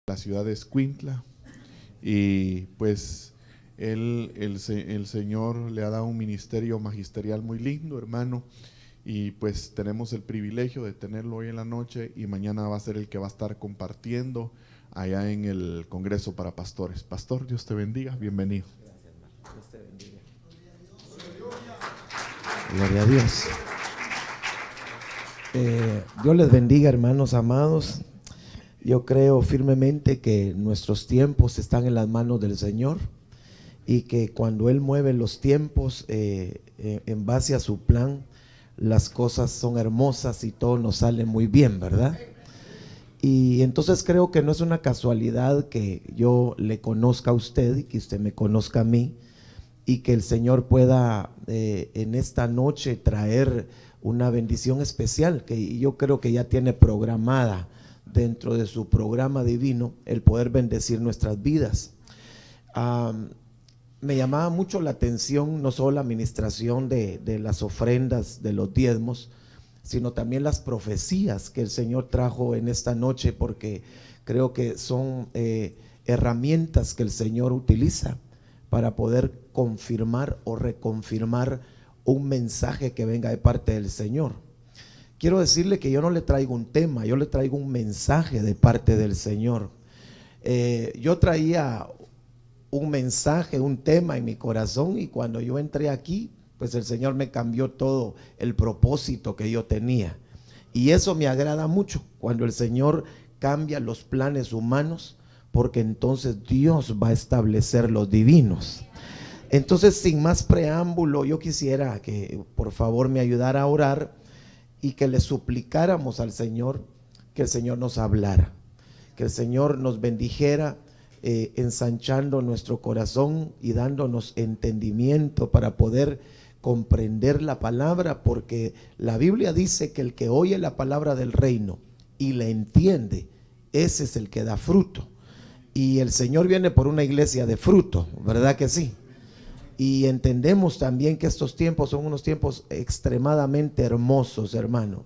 la ciudad de Escuintla, y pues el Señor le ha dado un ministerio magisterial muy lindo, hermano, y pues tenemos el privilegio de tenerlo hoy en la noche, y mañana va a ser el que va a estar compartiendo allá en el Congreso para Pastores. Pastor, Dios te bendiga, bienvenido. Gracias, hermano. Dios te bendiga. Gloria a Dios. Dios les bendiga, hermanos amados. Yo creo firmemente que nuestros tiempos están en las manos del Señor y que cuando Él mueve los tiempos en base a su plan, las cosas son hermosas y todo nos sale muy bien, ¿verdad? Y entonces creo que no es una casualidad que yo le conozca a usted y que usted me conozca a mí, y que el Señor pueda en esta noche traer una bendición especial que yo creo que ya tiene programada dentro de su programa divino, el poder bendecir nuestras vidas. Me llamaba mucho la atención no solo la administración de las ofrendas, de los diezmos, sino también las profecías que el Señor trajo en esta noche, porque creo que son herramientas que el Señor utiliza para poder confirmar o reconfirmar un mensaje que venga de parte del Señor. Quiero decirle que yo no le traigo un tema, yo le traigo un mensaje de parte del Señor. Yo traía un mensaje, un tema en mi corazón, y cuando yo entré aquí, pues el Señor me cambió todo el propósito que yo tenía. Y eso me agrada mucho, cuando el Señor cambia los planes humanos, porque entonces Dios va a establecer los divinos. Entonces, sin más preámbulo, yo quisiera que por favor me ayudara a orar y que le suplicáramos al Señor que el Señor nos hablara, que el Señor nos bendijera, ensanchando nuestro corazón y dándonos entendimiento para poder comprender la palabra, porque la Biblia dice que el que oye la palabra del reino y la entiende, ese es el que da fruto. Y el Señor viene por una iglesia de fruto, ¿verdad que sí? Y entendemos también que estos tiempos son unos tiempos extremadamente hermosos, hermano.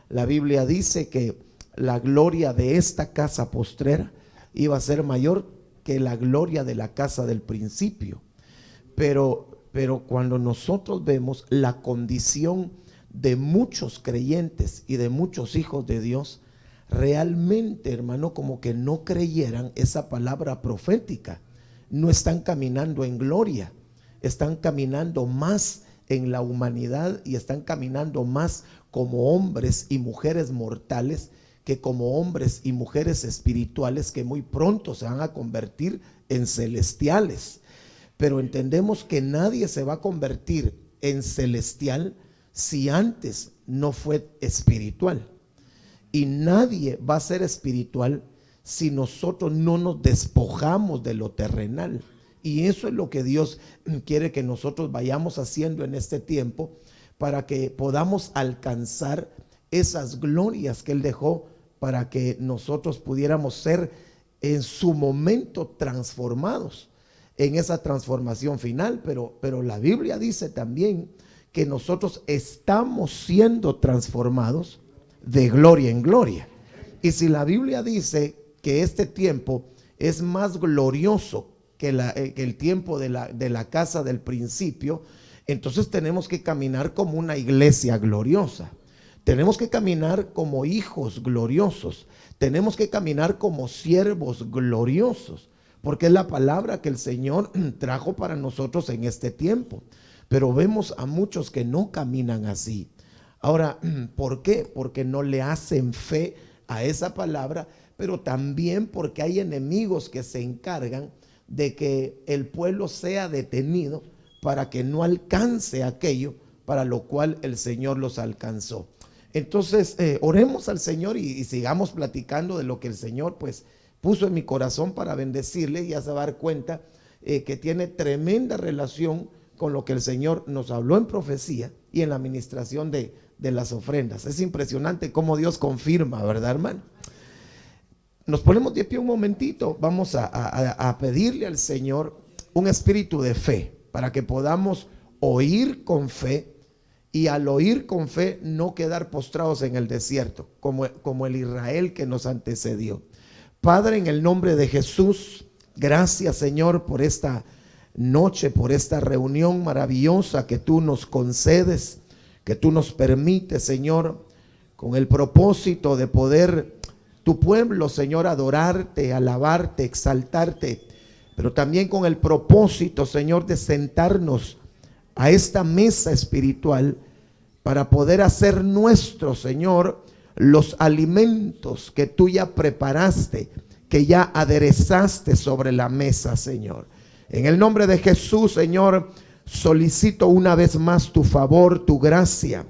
La Biblia dice que la gloria de esta casa postrera iba a ser mayor que la gloria de la casa del principio. Pero cuando nosotros vemos la condición de muchos creyentes y de muchos hijos de Dios, realmente, hermano, como que no creyeran esa palabra profética. No están caminando en gloria, están caminando más en la humanidad y están caminando más como hombres y mujeres mortales que como hombres y mujeres espirituales, que muy pronto se van a convertir en celestiales. Pero entendemos que nadie se va a convertir en celestial si antes no fue espiritual. Y nadie va a ser espiritual si nosotros no nos despojamos de lo terrenal. Y eso es lo que Dios quiere que nosotros vayamos haciendo en este tiempo, para que podamos alcanzar esas glorias que Él dejó, para que nosotros pudiéramos ser en su momento transformados en esa transformación final. Pero la Biblia dice también que nosotros estamos siendo transformados de gloria en gloria. Y si la Biblia dice que este tiempo es más glorioso que el tiempo de la casa del principio, entonces tenemos que caminar como una iglesia gloriosa. Tenemos que caminar como hijos gloriosos. Tenemos que caminar como siervos gloriosos, porque es la palabra que el Señor trajo para nosotros en este tiempo. Pero vemos a muchos que no caminan así. Ahora, ¿por qué? Porque no le hacen fe a esa palabra, pero también porque hay enemigos que se encargan de que el pueblo sea detenido para que no alcance aquello para lo cual el Señor los alcanzó. Entonces, oremos al Señor y sigamos platicando de lo que el Señor pues puso en mi corazón para bendecirle, y ya se va a dar cuenta que tiene tremenda relación con lo que el Señor nos habló en profecía y en la administración de las ofrendas. Es impresionante cómo Dios confirma, ¿verdad, hermano? Nos ponemos de pie un momentito, vamos a pedirle al Señor un espíritu de fe, para que podamos oír con fe, y al oír con fe no quedar postrados en el desierto, como el Israel que nos antecedió. Padre, en el nombre de Jesús, gracias, Señor, por esta noche, por esta reunión maravillosa que tú nos concedes, que tú nos permites, Señor, con el propósito de poder tu pueblo, Señor, adorarte, alabarte, exaltarte, pero también con el propósito, Señor, de sentarnos a esta mesa espiritual para poder hacer nuestro, Señor, los alimentos que tú ya preparaste, que ya aderezaste sobre la mesa, Señor. En el nombre de Jesús, Señor, solicito una vez más tu favor, tu gracia,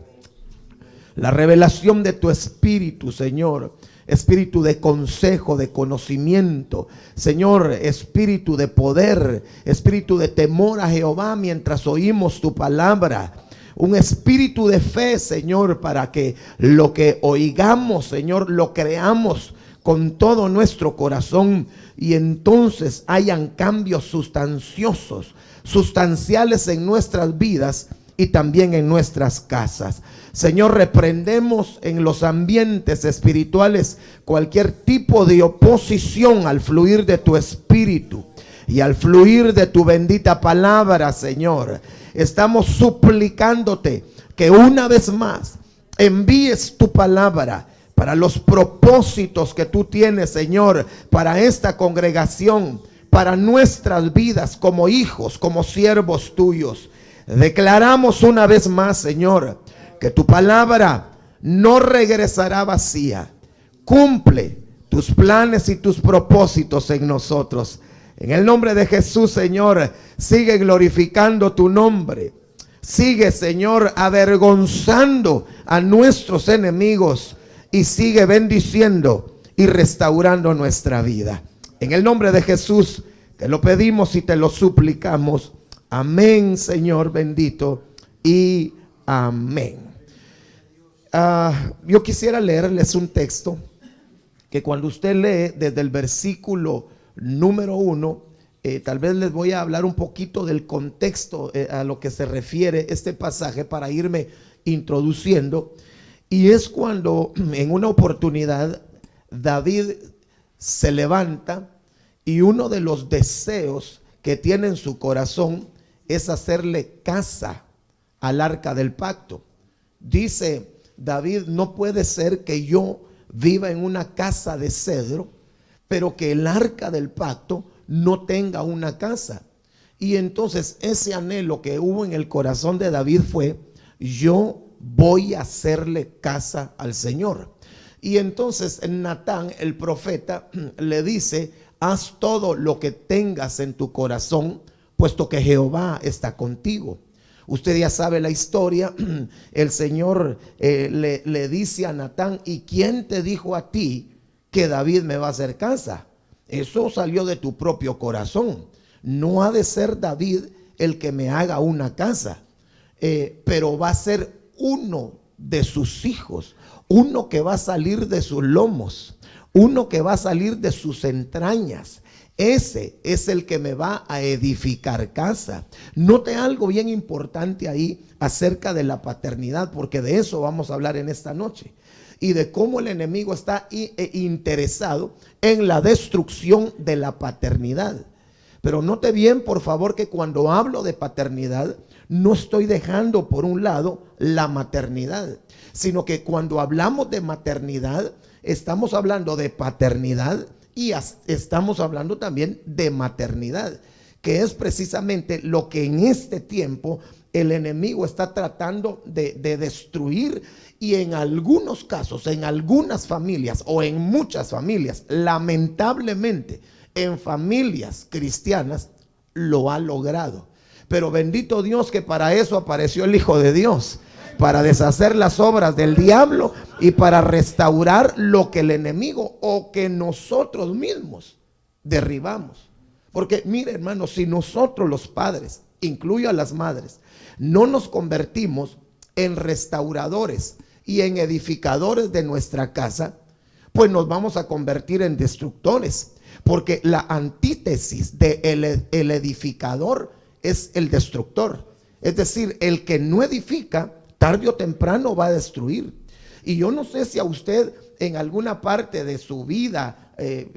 la revelación de tu espíritu, Señor. Espíritu de consejo, de conocimiento, Señor, espíritu de poder, espíritu de temor a Jehová mientras oímos tu palabra. Un espíritu de fe, Señor, para que lo que oigamos, Señor, lo creamos con todo nuestro corazón y entonces hayan cambios sustanciales en nuestras vidas y también en nuestras casas. Señor, reprendemos en los ambientes espirituales cualquier tipo de oposición al fluir de tu espíritu y al fluir de tu bendita palabra, Señor. Estamos suplicándote que una vez más envíes tu palabra para los propósitos que tú tienes, Señor, para esta congregación, para nuestras vidas como hijos, como siervos tuyos. Declaramos una vez más, Señor, que tu palabra no regresará vacía. Cumple tus planes y tus propósitos en nosotros. En el nombre de Jesús, Señor, sigue glorificando tu nombre. Sigue, Señor, avergonzando a nuestros enemigos y sigue bendiciendo y restaurando nuestra vida. En el nombre de Jesús te lo pedimos y te lo suplicamos. Amén, Señor bendito, y amén. Yo quisiera leerles un texto que cuando usted lee desde el versículo número 1, tal vez les voy a hablar un poquito del contexto a lo que se refiere este pasaje para irme introduciendo. Y es cuando en una oportunidad David se levanta y uno de los deseos que tiene en su corazón es hacerle casa al arca del pacto. Dice David: no puede ser que yo viva en una casa de cedro, pero que el arca del pacto no tenga una casa. Y entonces ese anhelo que hubo en el corazón de David fue: yo voy a hacerle casa al Señor. Y entonces Natán, el profeta, le dice: haz todo lo que tengas en tu corazón, puesto que Jehová está contigo. Usted ya sabe la historia. El Señor le dice a Natán: ¿y quién te dijo a ti que David me va a hacer casa? Eso salió de tu propio corazón. No ha de ser David el que me haga una casa, pero va a ser uno de sus hijos, uno que va a salir de sus lomos, uno que va a salir de sus entrañas. Ese es el que me va a edificar casa. Note algo bien importante ahí acerca de la paternidad, porque de eso vamos a hablar en esta noche, y de cómo el enemigo está interesado en la destrucción de la paternidad. Pero note bien, por favor, que cuando hablo de paternidad no estoy dejando por un lado la maternidad, sino que cuando hablamos de maternidad estamos hablando de paternidad y estamos hablando también de maternidad, que es precisamente lo que en este tiempo el enemigo está tratando de destruir. Y en algunos casos, en algunas familias o en muchas familias, lamentablemente en familias cristianas lo ha logrado. Pero bendito Dios que para eso apareció el Hijo de Dios, para deshacer las obras del diablo y para restaurar lo que el enemigo o que nosotros mismos derribamos. Porque mire, hermano, si nosotros los padres, incluyo a las madres, no nos convertimos en restauradores y en edificadores de nuestra casa, pues nos vamos a convertir en destructores. Porque la antítesis de el edificador es el destructor. Es decir, el que no edifica, tarde o temprano va a destruir. Y yo no sé si a usted en alguna parte de su vida,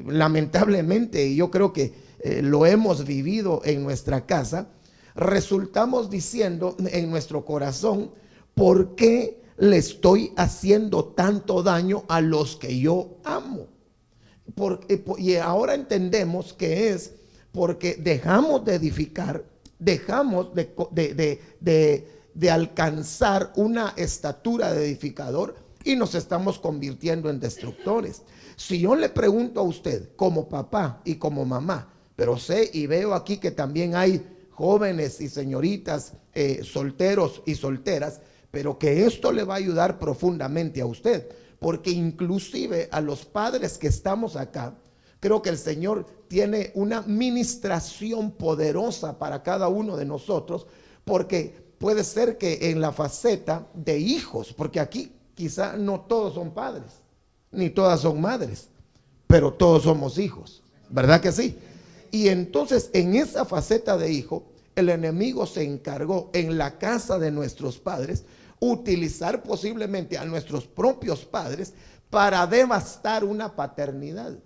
lamentablemente, y yo creo que lo hemos vivido en nuestra casa, resultamos diciendo en nuestro corazón: ¿por qué le estoy haciendo tanto daño a los que yo amo? Y ahora entendemos que es porque dejamos de edificar, dejamos de alcanzar una estatura de edificador y nos estamos convirtiendo en destructores. Si yo le pregunto a usted como papá y como mamá, pero sé y veo aquí que también hay jóvenes y señoritas, solteros y solteras, pero que esto le va a ayudar profundamente a usted, porque inclusive a los padres que estamos acá, creo que el Señor tiene una ministración poderosa para cada uno de nosotros, porque puede ser que en la faceta de hijos, porque aquí quizá no todos son padres, ni todas son madres, pero todos somos hijos, ¿verdad que sí? Y entonces en esa faceta de hijo, el enemigo se encargó en la casa de nuestros padres utilizar posiblemente a nuestros propios padres para devastar una paternidad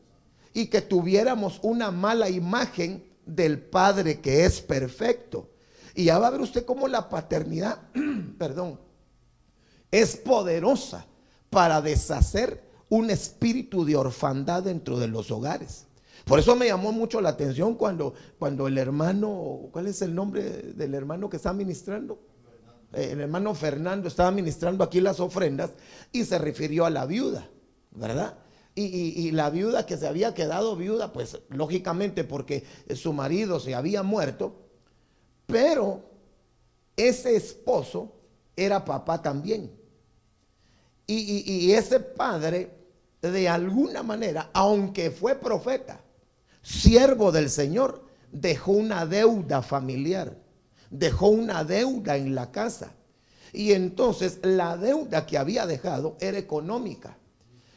y que tuviéramos una mala imagen del padre que es perfecto. Y ya va a ver usted cómo la paternidad, perdón, es poderosa para deshacer un espíritu de orfandad dentro de los hogares. Por eso me llamó mucho la atención cuando el hermano, ¿cuál es el nombre del hermano que está ministrando? El hermano Fernando estaba ministrando aquí las ofrendas y se refirió a la viuda, ¿verdad? Y la viuda que se había quedado viuda, pues lógicamente porque su marido se había muerto, pero ese esposo era papá también. Y ese padre, de alguna manera, aunque fue profeta, siervo del Señor, dejó una deuda familiar, dejó una deuda en la casa. Y entonces la deuda que había dejado era económica.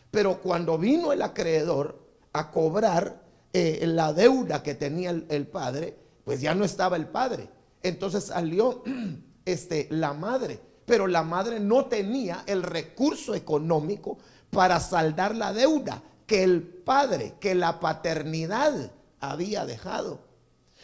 Pero cuando vino el acreedor a cobrar la deuda que tenía el padre, pues ya no estaba el padre. Entonces salió la madre, pero la madre no tenía el recurso económico para saldar la deuda que el padre, que la paternidad había dejado.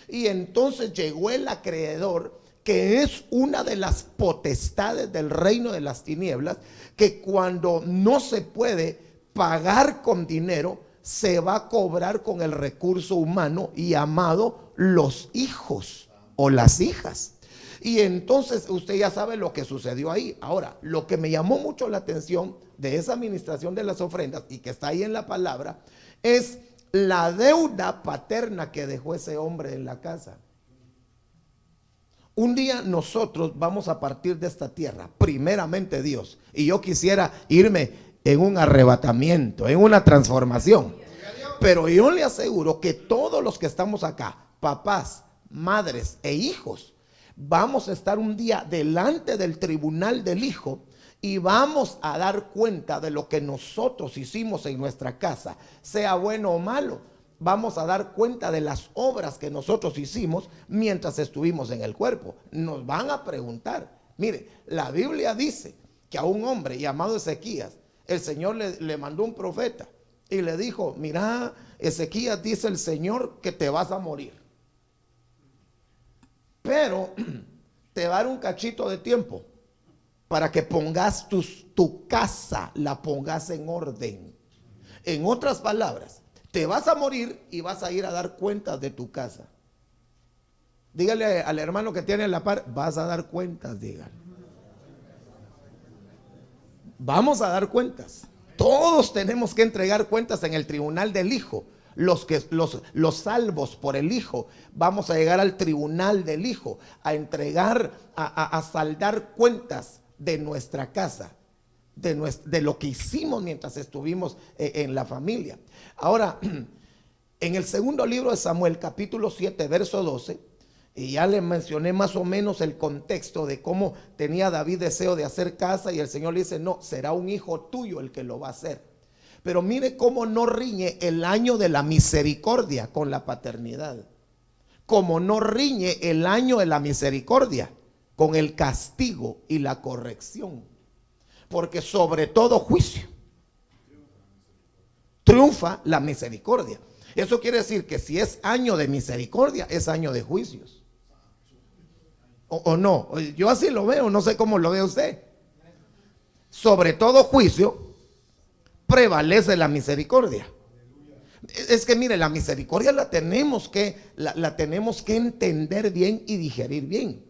Y entonces llegó el acreedor, que es una de las potestades del reino de las tinieblas, que cuando no se puede pagar con dinero, se va a cobrar con el recurso humano y llamado los hijos o las hijas. Y entonces usted ya sabe lo que sucedió ahí. Ahora, lo que me llamó mucho la atención de esa administración de las ofrendas y que está ahí en la palabra, es la deuda paterna que dejó ese hombre en la casa. Un día nosotros vamos a partir de esta tierra, primeramente Dios, y yo quisiera irme en un arrebatamiento, en una transformación, pero yo le aseguro que todos los que estamos acá, papás, madres e hijos, vamos a estar un día delante del tribunal del Hijo y vamos a dar cuenta de lo que nosotros hicimos en nuestra casa, sea bueno o malo. Vamos a dar cuenta de las obras que nosotros hicimos mientras estuvimos en el cuerpo. Nos van a preguntar. Mire, la Biblia dice que a un hombre llamado Ezequías, el Señor le mandó un profeta y le dijo: mira, Ezequías, dice el Señor que te vas a morir, pero te va a dar un cachito de tiempo para que pongas tu casa, la pongas en orden. En otras palabras, te vas a morir y vas a ir a dar cuentas de tu casa. Dígale al hermano que tiene la par, vas a dar cuentas, dígale. Vamos a dar cuentas. Todos tenemos que entregar cuentas en el tribunal del Hijo. Los salvos por el Hijo, vamos a llegar al tribunal del Hijo, a entregar, a saldar cuentas de nuestra casa, de lo que hicimos mientras estuvimos en la familia. Ahora, en el segundo libro de Samuel, capítulo 7, verso 12, y ya le mencioné más o menos el contexto de cómo tenía David deseo de hacer casa y el Señor le dice: no, será un hijo tuyo el que lo va a hacer. Pero mire cómo no riñe el año de la misericordia con la paternidad, como no riñe el año de la misericordia con el castigo y la corrección, porque sobre todo juicio triunfa la misericordia. Eso quiere decir que si es año de misericordia, es año de juicios. ¿O no? Yo así lo veo, no sé cómo lo ve usted. Sobre todo juicio, prevalece la misericordia. Es que mire, la misericordia la tenemos que entender bien y digerir bien.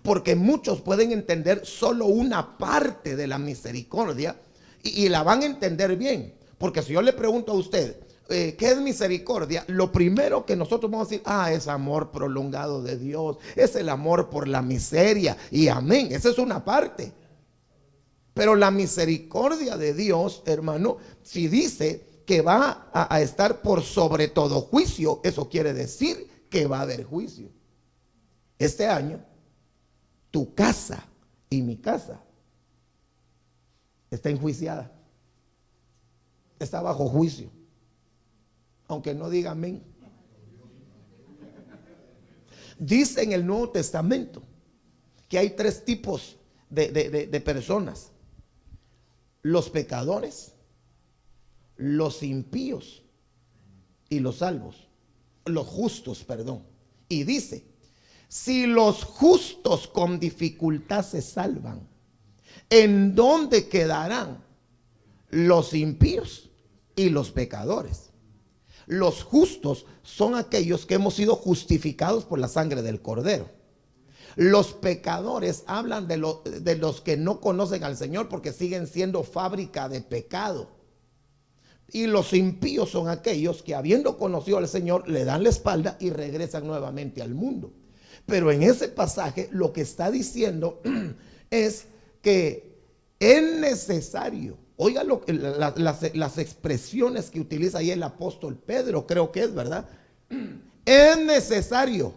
Porque muchos pueden entender solo una parte de la misericordia y la van a entender bien. Porque si yo le pregunto a usted, ¿qué es misericordia? Lo primero que nosotros vamos a decir, es amor prolongado de Dios, es el amor por la miseria, y amén, esa es una parte. Pero la misericordia de Dios, hermano, si dice que va a estar por sobre todo juicio, eso quiere decir que va a haber juicio. Este año, tu casa y mi casa está enjuiciada, está bajo juicio. Aunque no diga amén. Dice en el Nuevo Testamento que hay 3 tipos de personas: los pecadores, los impíos y los salvos, los justos, perdón. Y dice, si los justos con dificultad se salvan, ¿en dónde quedarán los impíos y los pecadores? Los justos son aquellos que hemos sido justificados por la sangre del Cordero. Los pecadores hablan de los que no conocen al Señor porque siguen siendo fábrica de pecado. Y los impíos son aquellos que, habiendo conocido al Señor, le dan la espalda y regresan nuevamente al mundo. Pero en ese pasaje lo que está diciendo es que es necesario. Oiga las expresiones que utiliza ahí el apóstol Pedro, creo que es, ¿verdad? Es necesario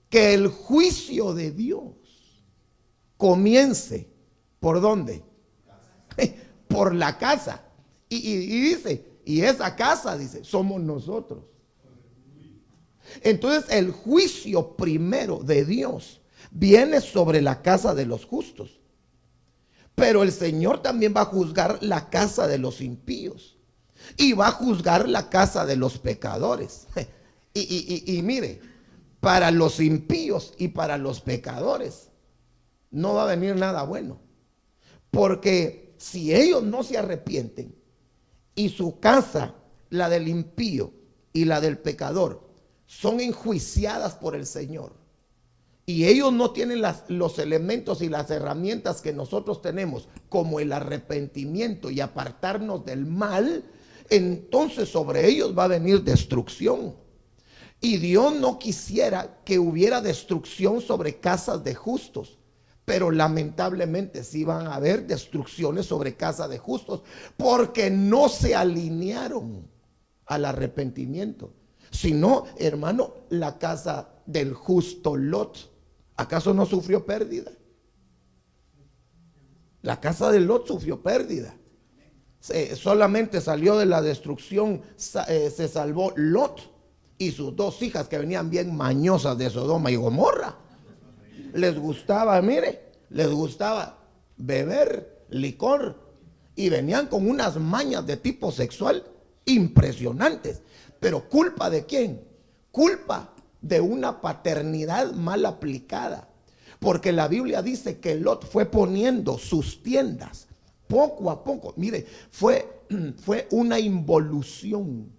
que el juicio de Dios comience, ¿por dónde? Por la casa. Y dice, y esa casa, dice, somos nosotros. Entonces el juicio primero de Dios viene sobre la casa de los justos. Pero el Señor también va a juzgar la casa de los impíos y va a juzgar la casa de los pecadores. Y mire, para los impíos y para los pecadores no va a venir nada bueno. Porque si ellos no se arrepienten y su casa, la del impío y la del pecador, son enjuiciadas por el Señor, y ellos no tienen los elementos y las herramientas que nosotros tenemos, como el arrepentimiento y apartarnos del mal, entonces sobre ellos va a venir destrucción. Y Dios no quisiera que hubiera destrucción sobre casas de justos, pero lamentablemente sí van a haber destrucciones sobre casas de justos, porque no se alinearon al arrepentimiento. Si no, hermano, la casa del justo Lot, ¿acaso no sufrió pérdida? La casa de Lot sufrió pérdida. Solamente salió de la destrucción, se salvó Lot y sus 2 hijas que venían bien mañosas de Sodoma y Gomorra. Les gustaba, mire, les gustaba beber licor y venían con unas mañas de tipo sexual impresionantes. Pero ¿culpa de quién? Culpa de una paternidad mal aplicada. Porque la Biblia dice que Lot fue poniendo sus tiendas poco a poco. Mire, fue una involución.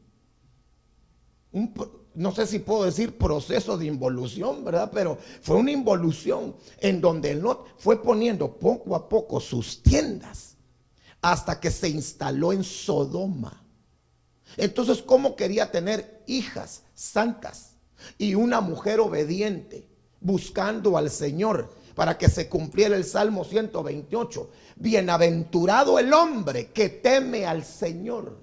No sé si puedo decir proceso de involución, ¿verdad? Pero fue una involución en donde Lot fue poniendo poco a poco sus tiendas hasta que se instaló en Sodoma. Entonces, ¿cómo quería tener hijas santas y una mujer obediente buscando al Señor para que se cumpliera el Salmo 128? Bienaventurado el hombre que teme al Señor,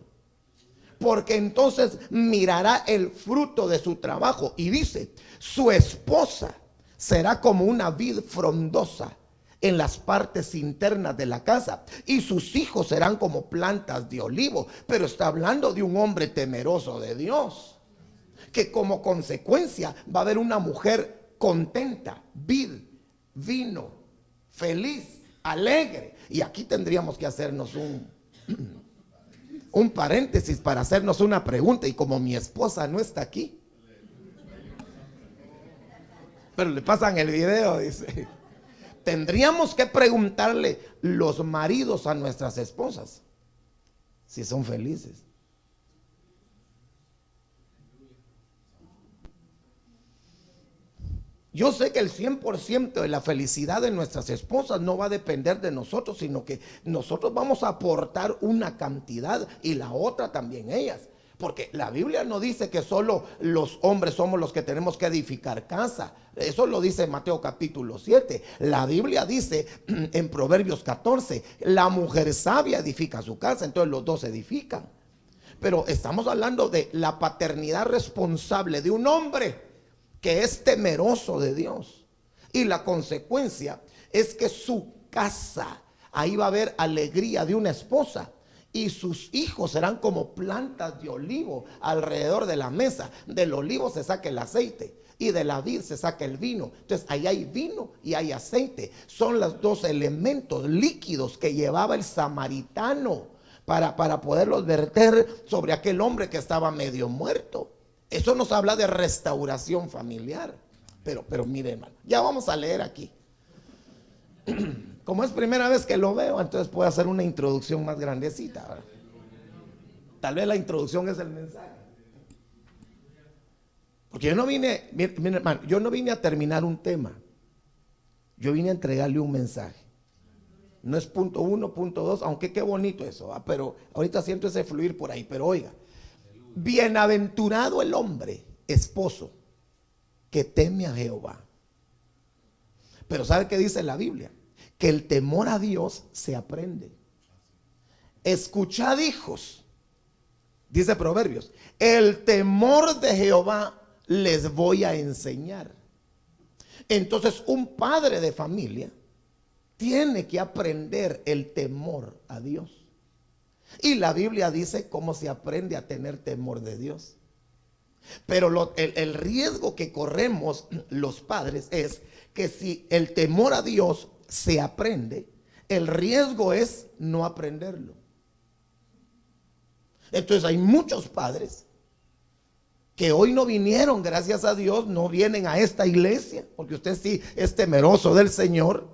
porque entonces mirará el fruto de su trabajo. Y dice, su esposa será como una vid frondosa en las partes internas de la casa, y sus hijos serán como plantas de olivo. Pero está hablando de un hombre temeroso de Dios, que como consecuencia va a haber una mujer contenta, vid, vino, feliz, alegre. Y aquí tendríamos que hacernos Un paréntesis para hacernos una pregunta, y como mi esposa no está aquí, pero le pasan el video, dice, tendríamos que preguntarle los maridos a nuestras esposas si son felices. Yo sé que el 100% de la felicidad de nuestras esposas no va a depender de nosotros, sino que nosotros vamos a aportar una cantidad y la otra también ellas. Porque la Biblia no dice que solo los hombres somos los que tenemos que edificar casa. Eso lo dice Mateo capítulo 7. La Biblia dice en Proverbios 14, la mujer sabia edifica su casa, entonces los dos edifican. Pero estamos hablando de la paternidad responsable de un hombre que es temeroso de Dios. Y la consecuencia es que su casa, ahí va a haber alegría de una esposa. Y sus hijos serán como plantas de olivo alrededor de la mesa. Del olivo se saca el aceite y de la vid se saca el vino. Entonces ahí hay vino y hay aceite. Son los dos elementos líquidos que llevaba el samaritano para poderlos verter sobre aquel hombre que estaba medio muerto. Eso nos habla de restauración familiar. Pero mire, hermano, ya vamos a leer aquí. Como es primera vez que lo veo, entonces puedo hacer una introducción más grandecita, ¿verdad? Tal vez la introducción es el mensaje. Porque yo no vine, mire, hermano, yo no vine a terminar un tema. Yo vine a entregarle un mensaje. No es punto 1, punto 2, aunque qué bonito eso, ¿va? Pero ahorita siento ese fluir por ahí. Pero oiga, bienaventurado el hombre, esposo, que teme a Jehová. Pero ¿sabe qué dice la Biblia? Que el temor a Dios se aprende. Escuchad, hijos, dice Proverbios, el temor de Jehová les voy a enseñar. Entonces un padre de familia tiene que aprender el temor a Dios. Y la Biblia dice cómo se aprende a tener temor de Dios. Pero el riesgo que corremos los padres es que si el temor a Dios se aprende, el riesgo es no aprenderlo. Entonces hay muchos padres que hoy no vinieron, gracias a Dios, no vienen a esta iglesia, porque usted sí es temeroso del Señor,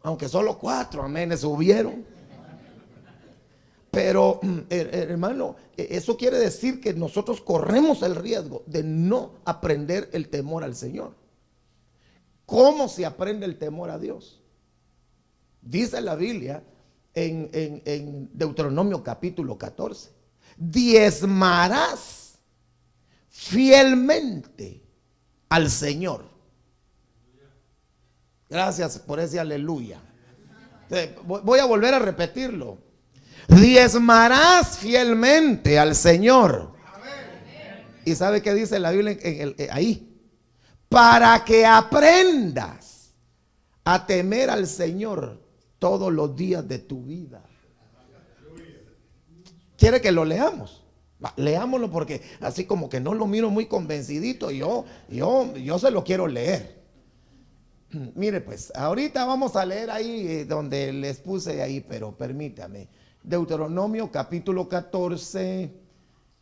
aunque solo 4 amenes hubieron. Pero hermano, eso quiere decir que nosotros corremos el riesgo de no aprender el temor al Señor. ¿Cómo se aprende el temor a Dios? Dice la Biblia en Deuteronomio capítulo 14, diezmarás fielmente al Señor. Gracias por ese aleluya. Voy a volver a repetirlo. Diezmarás fielmente al Señor. ¿Y sabe qué dice la Biblia ahí? Para que aprendas a temer al Señor todos los días de tu vida. ¿Quiere que lo leamos? Leámoslo, porque así como que no lo miro muy convencidito. Yo se lo quiero leer. Mire, pues ahorita vamos a leer ahí donde les puse ahí, pero permítame. Deuteronomio capítulo 14,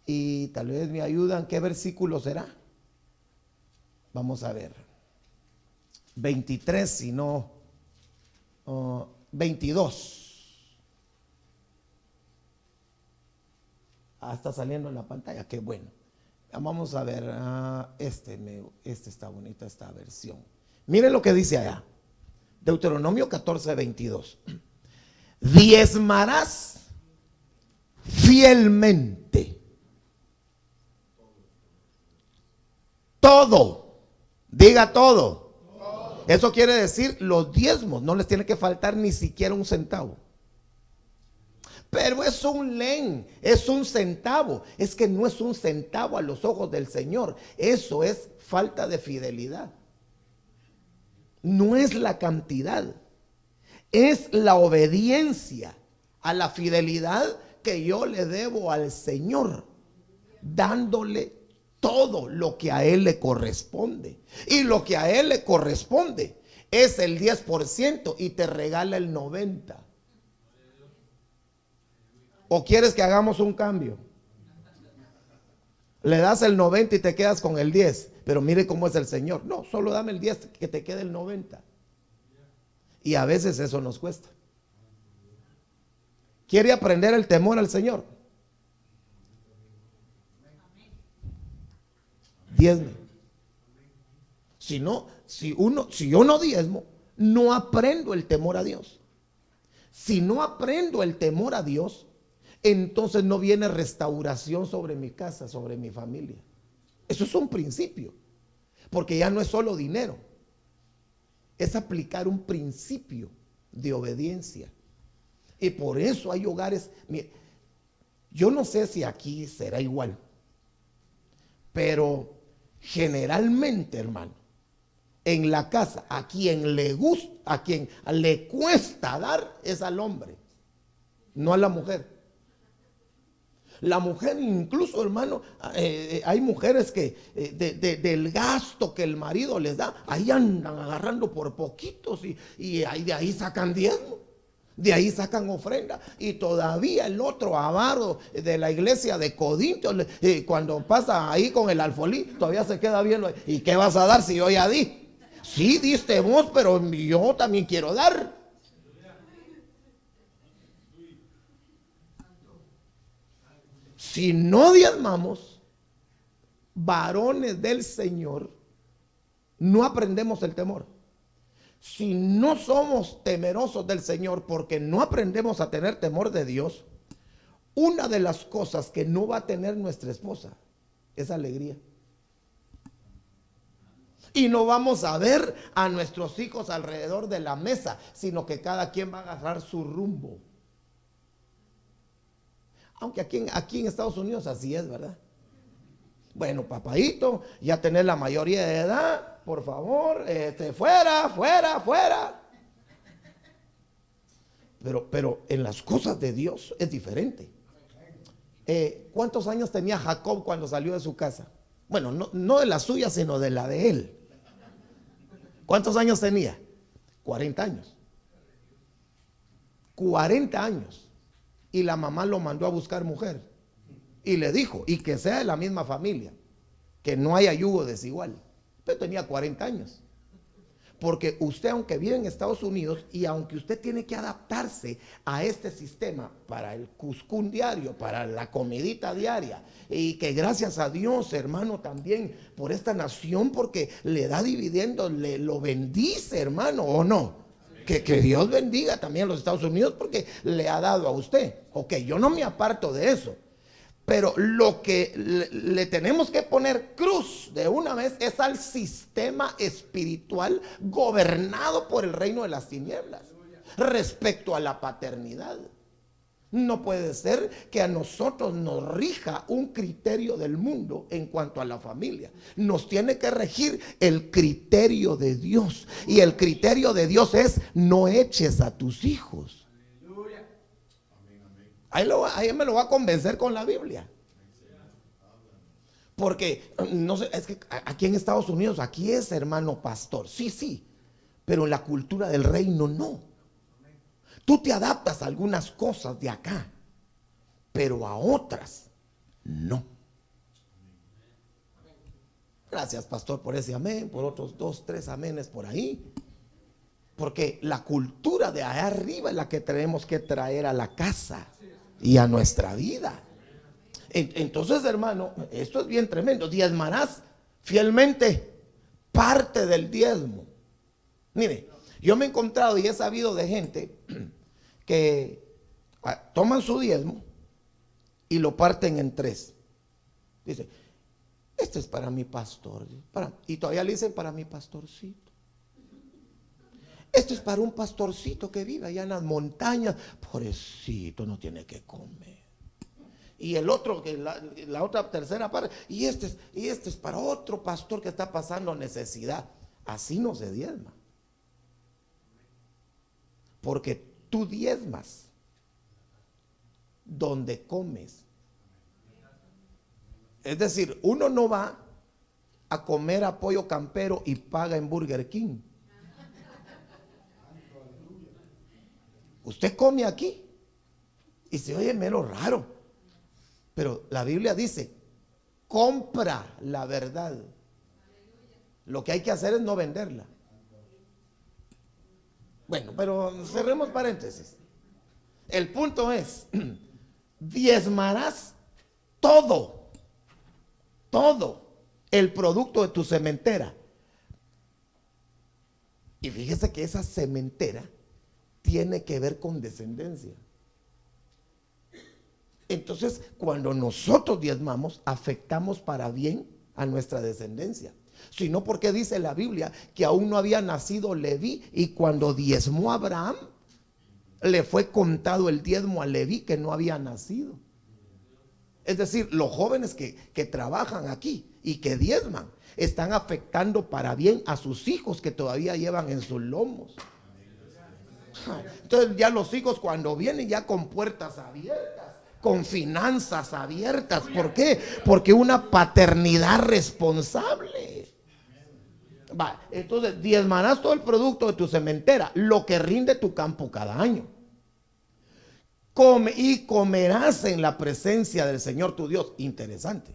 y tal vez me ayudan, ¿qué versículo será? Vamos a ver, 23, si no, 22. Está saliendo en la pantalla, qué bueno. Vamos a ver, este está bonita esta versión. Miren lo que dice allá, Deuteronomio 14, 22. Diezmarás fielmente todo, diga todo. Eso quiere decir los diezmos, no les tiene que faltar ni siquiera un centavo. Pero es un len, es un centavo. Es que no es un centavo a los ojos del Señor. Eso es falta de fidelidad. No es la cantidad, es la obediencia a la fidelidad que yo le debo al Señor, dándole todo lo que a Él le corresponde. Y lo que a Él le corresponde es el 10% y te regala el 90%. ¿O quieres que hagamos un cambio? Le das el 90 y te quedas con el 10. Pero mire cómo es el Señor. No, solo dame el 10, que te quede el 90. Y a veces eso nos cuesta. ¿Quiere aprender el temor al Señor? Diezme. Si no, si yo no diezmo, no aprendo el temor a Dios. Si no aprendo el temor a Dios, entonces no viene restauración sobre mi casa, sobre mi familia. Eso es un principio, porque ya no es solo dinero, es aplicar un principio de obediencia. Y por eso hay hogares, mire, yo no sé si aquí será igual, pero generalmente, hermano, en la casa, a quien le gusta, a quien le cuesta dar es al hombre, no a la mujer. La mujer incluso, hermano, hay mujeres que del gasto que el marido les da, ahí andan agarrando por poquitos y de ahí sacan diezmo, de ahí sacan ofrenda. Y todavía el otro avaro de la iglesia de Corintios, cuando pasa ahí con el alfolí, todavía se queda viendo. ¿Y qué vas a dar si yo ya di? Sí, diste vos, pero yo también quiero dar. Si no diezmamos, varones del Señor, no aprendemos el temor. Si no somos temerosos del Señor porque no aprendemos a tener temor de Dios, una de las cosas que no va a tener nuestra esposa es alegría. Y no vamos a ver a nuestros hijos alrededor de la mesa, sino que cada quien va a agarrar su rumbo. Aunque aquí en Estados Unidos así es, ¿verdad? Bueno, papadito, ya tenés la mayoría de edad, por favor, fuera. Pero en las cosas de Dios es diferente. ¿Cuántos años tenía Jacob cuando salió de su casa? Bueno, no de la suya, sino de la de él. ¿Cuántos años tenía? 40 años. 40 años. Y la mamá lo mandó a buscar mujer. Y le dijo, y que sea de la misma familia, que no haya yugo desigual. Pero tenía 40 años. Porque usted, aunque vive en Estados Unidos y aunque usted tiene que adaptarse a este sistema para el cuscún diario, para la comidita diaria, y que gracias a Dios, hermano, también por esta nación, porque le da dividendos, le lo bendice, hermano, ¿o no? Que Dios bendiga también a los Estados Unidos porque le ha dado a usted. Ok, yo no me aparto de eso. Pero lo que le tenemos que poner cruz de una vez es al sistema espiritual gobernado por el reino de las tinieblas respecto a la paternidad. No puede ser que a nosotros nos rija un criterio del mundo en cuanto a la familia. Nos tiene que regir el criterio de Dios. Y el criterio de Dios es: no eches a tus hijos. Ahí me lo va a convencer con la Biblia. Porque, no sé, es que aquí en Estados Unidos, aquí es hermano pastor. Sí, pero en la cultura del reino no. Tú te adaptas a algunas cosas de acá, pero a otras no. Gracias, pastor, por ese amén, por otros 2, 3 amenes por ahí. Porque la cultura de allá arriba es la que tenemos que traer a la casa y a nuestra vida. Entonces, hermano, esto es bien tremendo. Diezmarás fielmente parte del diezmo. Mire, yo me he encontrado y he sabido de gente que toman su diezmo y lo parten en 3. Dice, este es para mi pastor. Y todavía le dicen para mi pastorcito. Esto es para un pastorcito que vive allá en las montañas. Pobrecito, no tiene que comer. Y el otro, que la otra tercera parte, y este es para otro pastor que está pasando necesidad. Así no se diezma. Porque tú diezmas donde comes. Es decir, uno no va a comer a pollo campero y paga en Burger King. Usted come aquí Y se oye mero raro, pero la Biblia dice, compra la verdad. Lo que hay que hacer es no venderla. Bueno, pero cerremos paréntesis. El punto es, diezmarás todo el producto de tu sementera. Y fíjese que esa sementera tiene que ver con descendencia. Entonces, cuando nosotros diezmamos, afectamos para bien a nuestra descendencia. Sino porque dice la Biblia que aún no había nacido Leví, y cuando diezmó Abraham, le fue contado el diezmo a Leví que no había nacido. Es decir, los jóvenes que trabajan aquí y que diezman, están afectando para bien a sus hijos que todavía llevan en sus lomos. Entonces ya los hijos cuando vienen ya con puertas abiertas, con finanzas abiertas. ¿Por qué? Porque una paternidad responsable. Va, entonces diezmarás todo el producto de tu sementera, lo que rinde tu campo cada año. Come y comerás en la presencia del Señor tu Dios. Interesante.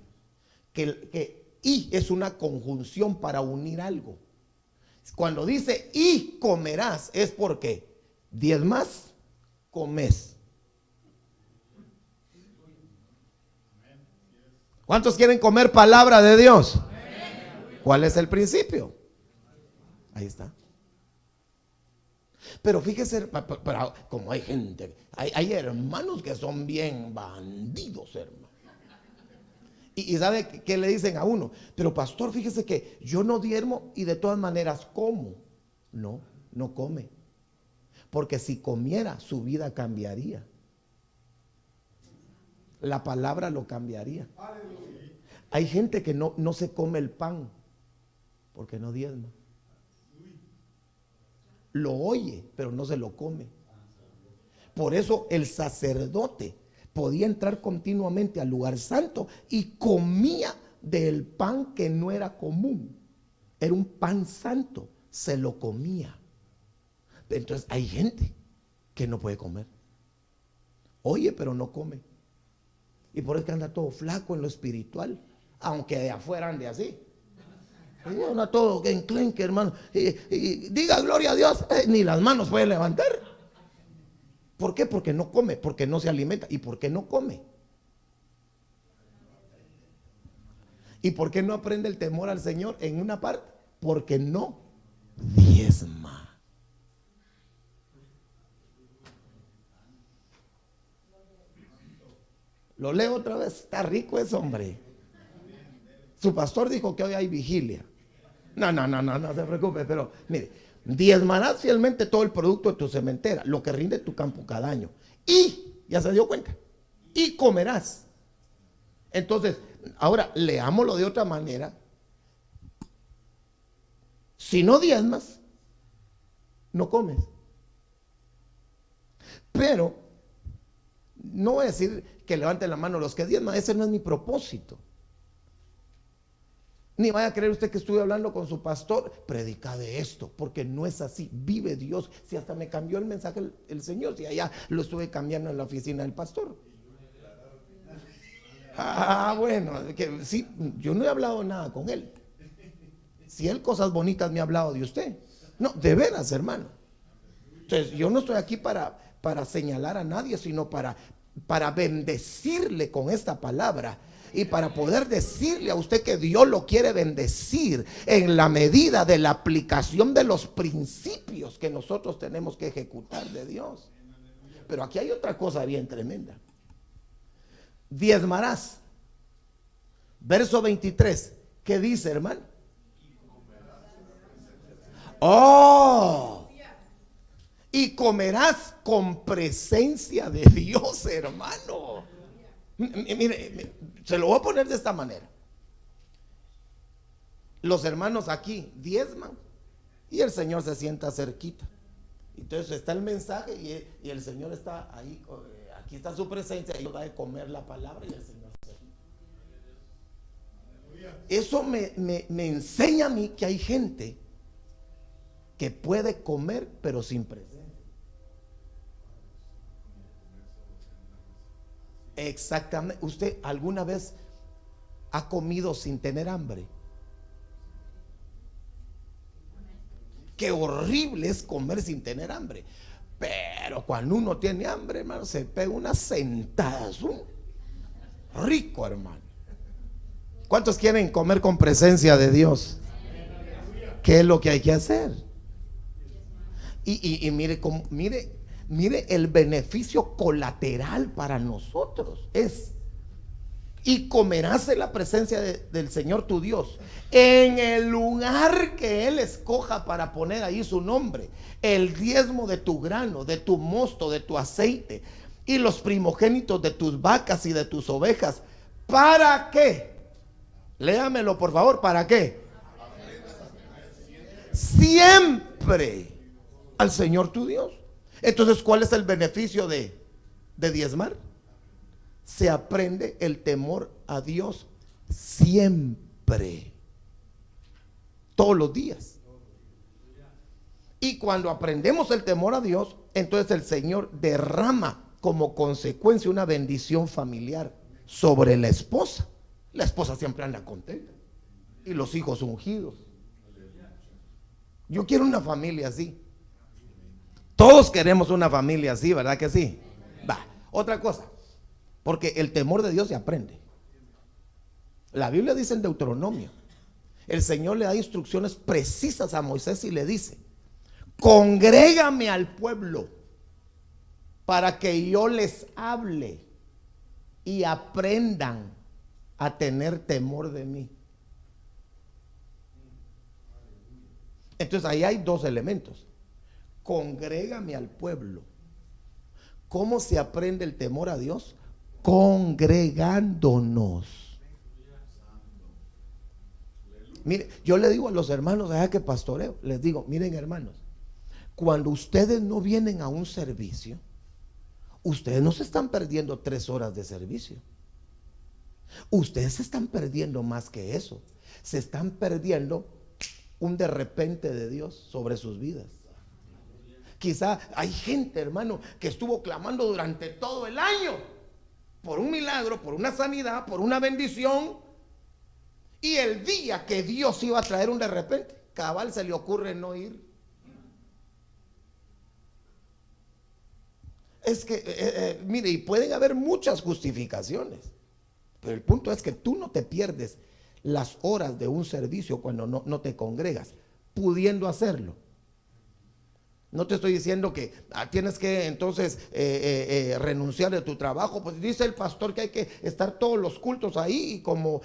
Y es una conjunción para unir algo. Cuando dice y comerás, es porque diezmas, comes. ¿Cuántos quieren comer palabra de Dios? ¿Cuál es el principio? Ahí está. Pero fíjese, como hay gente, hay hermanos que son bien bandidos, hermano. Y sabe qué le dicen a uno, pero pastor, fíjese que yo no diezmo y de todas maneras como. No, no come. Porque si comiera, su vida cambiaría. La palabra lo cambiaría. Hay gente que no se come el pan porque no diezma. Lo oye, pero no se lo come. Por eso el sacerdote podía entrar continuamente al lugar santo y comía del pan que no era común. Era un pan santo, se lo comía. Entonces hay gente que no puede comer. Oye, pero no come. Y por eso que anda todo flaco en lo espiritual, aunque de afuera ande así. Anda todo enclenque, hermano. Y diga gloria a Dios, ni las manos puede levantar. ¿Por qué? Porque no come, porque no se alimenta. ¿Y por qué no come? ¿Y por qué no aprende el temor al Señor en una parte? Porque no diezma. Lo leo otra vez. Está rico ese hombre. Su pastor dijo que hoy hay vigilia. No se preocupe, pero mire, diezmarás fielmente todo el producto de tu sementera, lo que rinde tu campo cada año. Y, ya se dio cuenta, y comerás. Entonces, ahora leámoslo de otra manera. Si no diezmas, no comes. Pero, no voy a decir que levanten la mano los que diezman, ese no es mi propósito. Ni vaya a creer usted que estuve hablando con su pastor, predica de esto, porque no es así. Vive Dios. Si hasta me cambió el mensaje el Señor, si allá lo estuve cambiando en la oficina del pastor. Bueno, que sí, yo no he hablado nada con él. Si él cosas bonitas me ha hablado de usted. No, de veras, hermano. Entonces, yo no estoy aquí para señalar a nadie, sino para bendecirle con esta palabra. Y para poder decirle a usted que Dios lo quiere bendecir en la medida de la aplicación de los principios que nosotros tenemos que ejecutar de Dios. Pero aquí hay otra cosa bien tremenda. Diezmarás. Verso 23. ¿Qué dice, hermano? Oh. Y comerás con presencia de Dios, hermano. Mire, se lo voy a poner de esta manera. Los hermanos aquí diezman y el Señor se sienta cerquita. Entonces está el mensaje y el Señor está ahí. Aquí está su presencia y va a comer la palabra y el Señor se sienta. Eso me enseña a mí que hay gente que puede comer pero sin presencia. Exactamente. ¿Usted alguna vez ha comido sin tener hambre? Qué horrible es comer sin tener hambre. Pero cuando uno tiene hambre, hermano, se pega unas sentadas. Rico, hermano. ¿Cuántos quieren comer con presencia de Dios? ¿Qué es lo que hay que hacer? Y mire el beneficio colateral para nosotros es: y comerás en la presencia del Señor tu Dios, en el lugar que Él escoja para poner ahí su nombre, el diezmo de tu grano, de tu mosto, de tu aceite, y los primogénitos de tus vacas y de tus ovejas. ¿Para qué? Léamelo por favor. ¿Para qué? Siempre al Señor tu Dios. Entonces, ¿cuál es el beneficio de diezmar? Se aprende el temor a Dios siempre, todos los días. Y cuando aprendemos el temor a Dios, entonces el Señor derrama como consecuencia una bendición familiar sobre la esposa. La esposa siempre anda contenta y los hijos ungidos. Yo quiero una familia así. Todos queremos una familia así, ¿verdad que sí? Va, otra cosa. Porque el temor de Dios se aprende. La Biblia dice en Deuteronomio, el Señor le da instrucciones precisas a Moisés y le dice: congrégame al pueblo para que yo les hable y aprendan a tener temor de mí. Entonces ahí hay dos elementos. Congrégame al pueblo. ¿Cómo se aprende el temor a Dios? Congregándonos. Mire, yo le digo a los hermanos allá que pastoreo, les digo: miren, hermanos, cuando ustedes no vienen a un servicio, ustedes no se están perdiendo 3 horas de servicio. Ustedes se están perdiendo más que eso. Se están perdiendo un de repente de Dios sobre sus vidas. Quizá hay gente, hermano, que estuvo clamando durante todo el año por un milagro, por una sanidad, por una bendición, y el día que Dios iba a traer un de repente, cabal se le ocurre no ir. Es que, mire, y pueden haber muchas justificaciones, pero el punto es que tú no te pierdes las horas de un servicio cuando no te congregas, pudiendo hacerlo. No te estoy diciendo que tienes que entonces renunciar de tu trabajo. Pues dice el pastor que hay que estar todos los cultos ahí, y como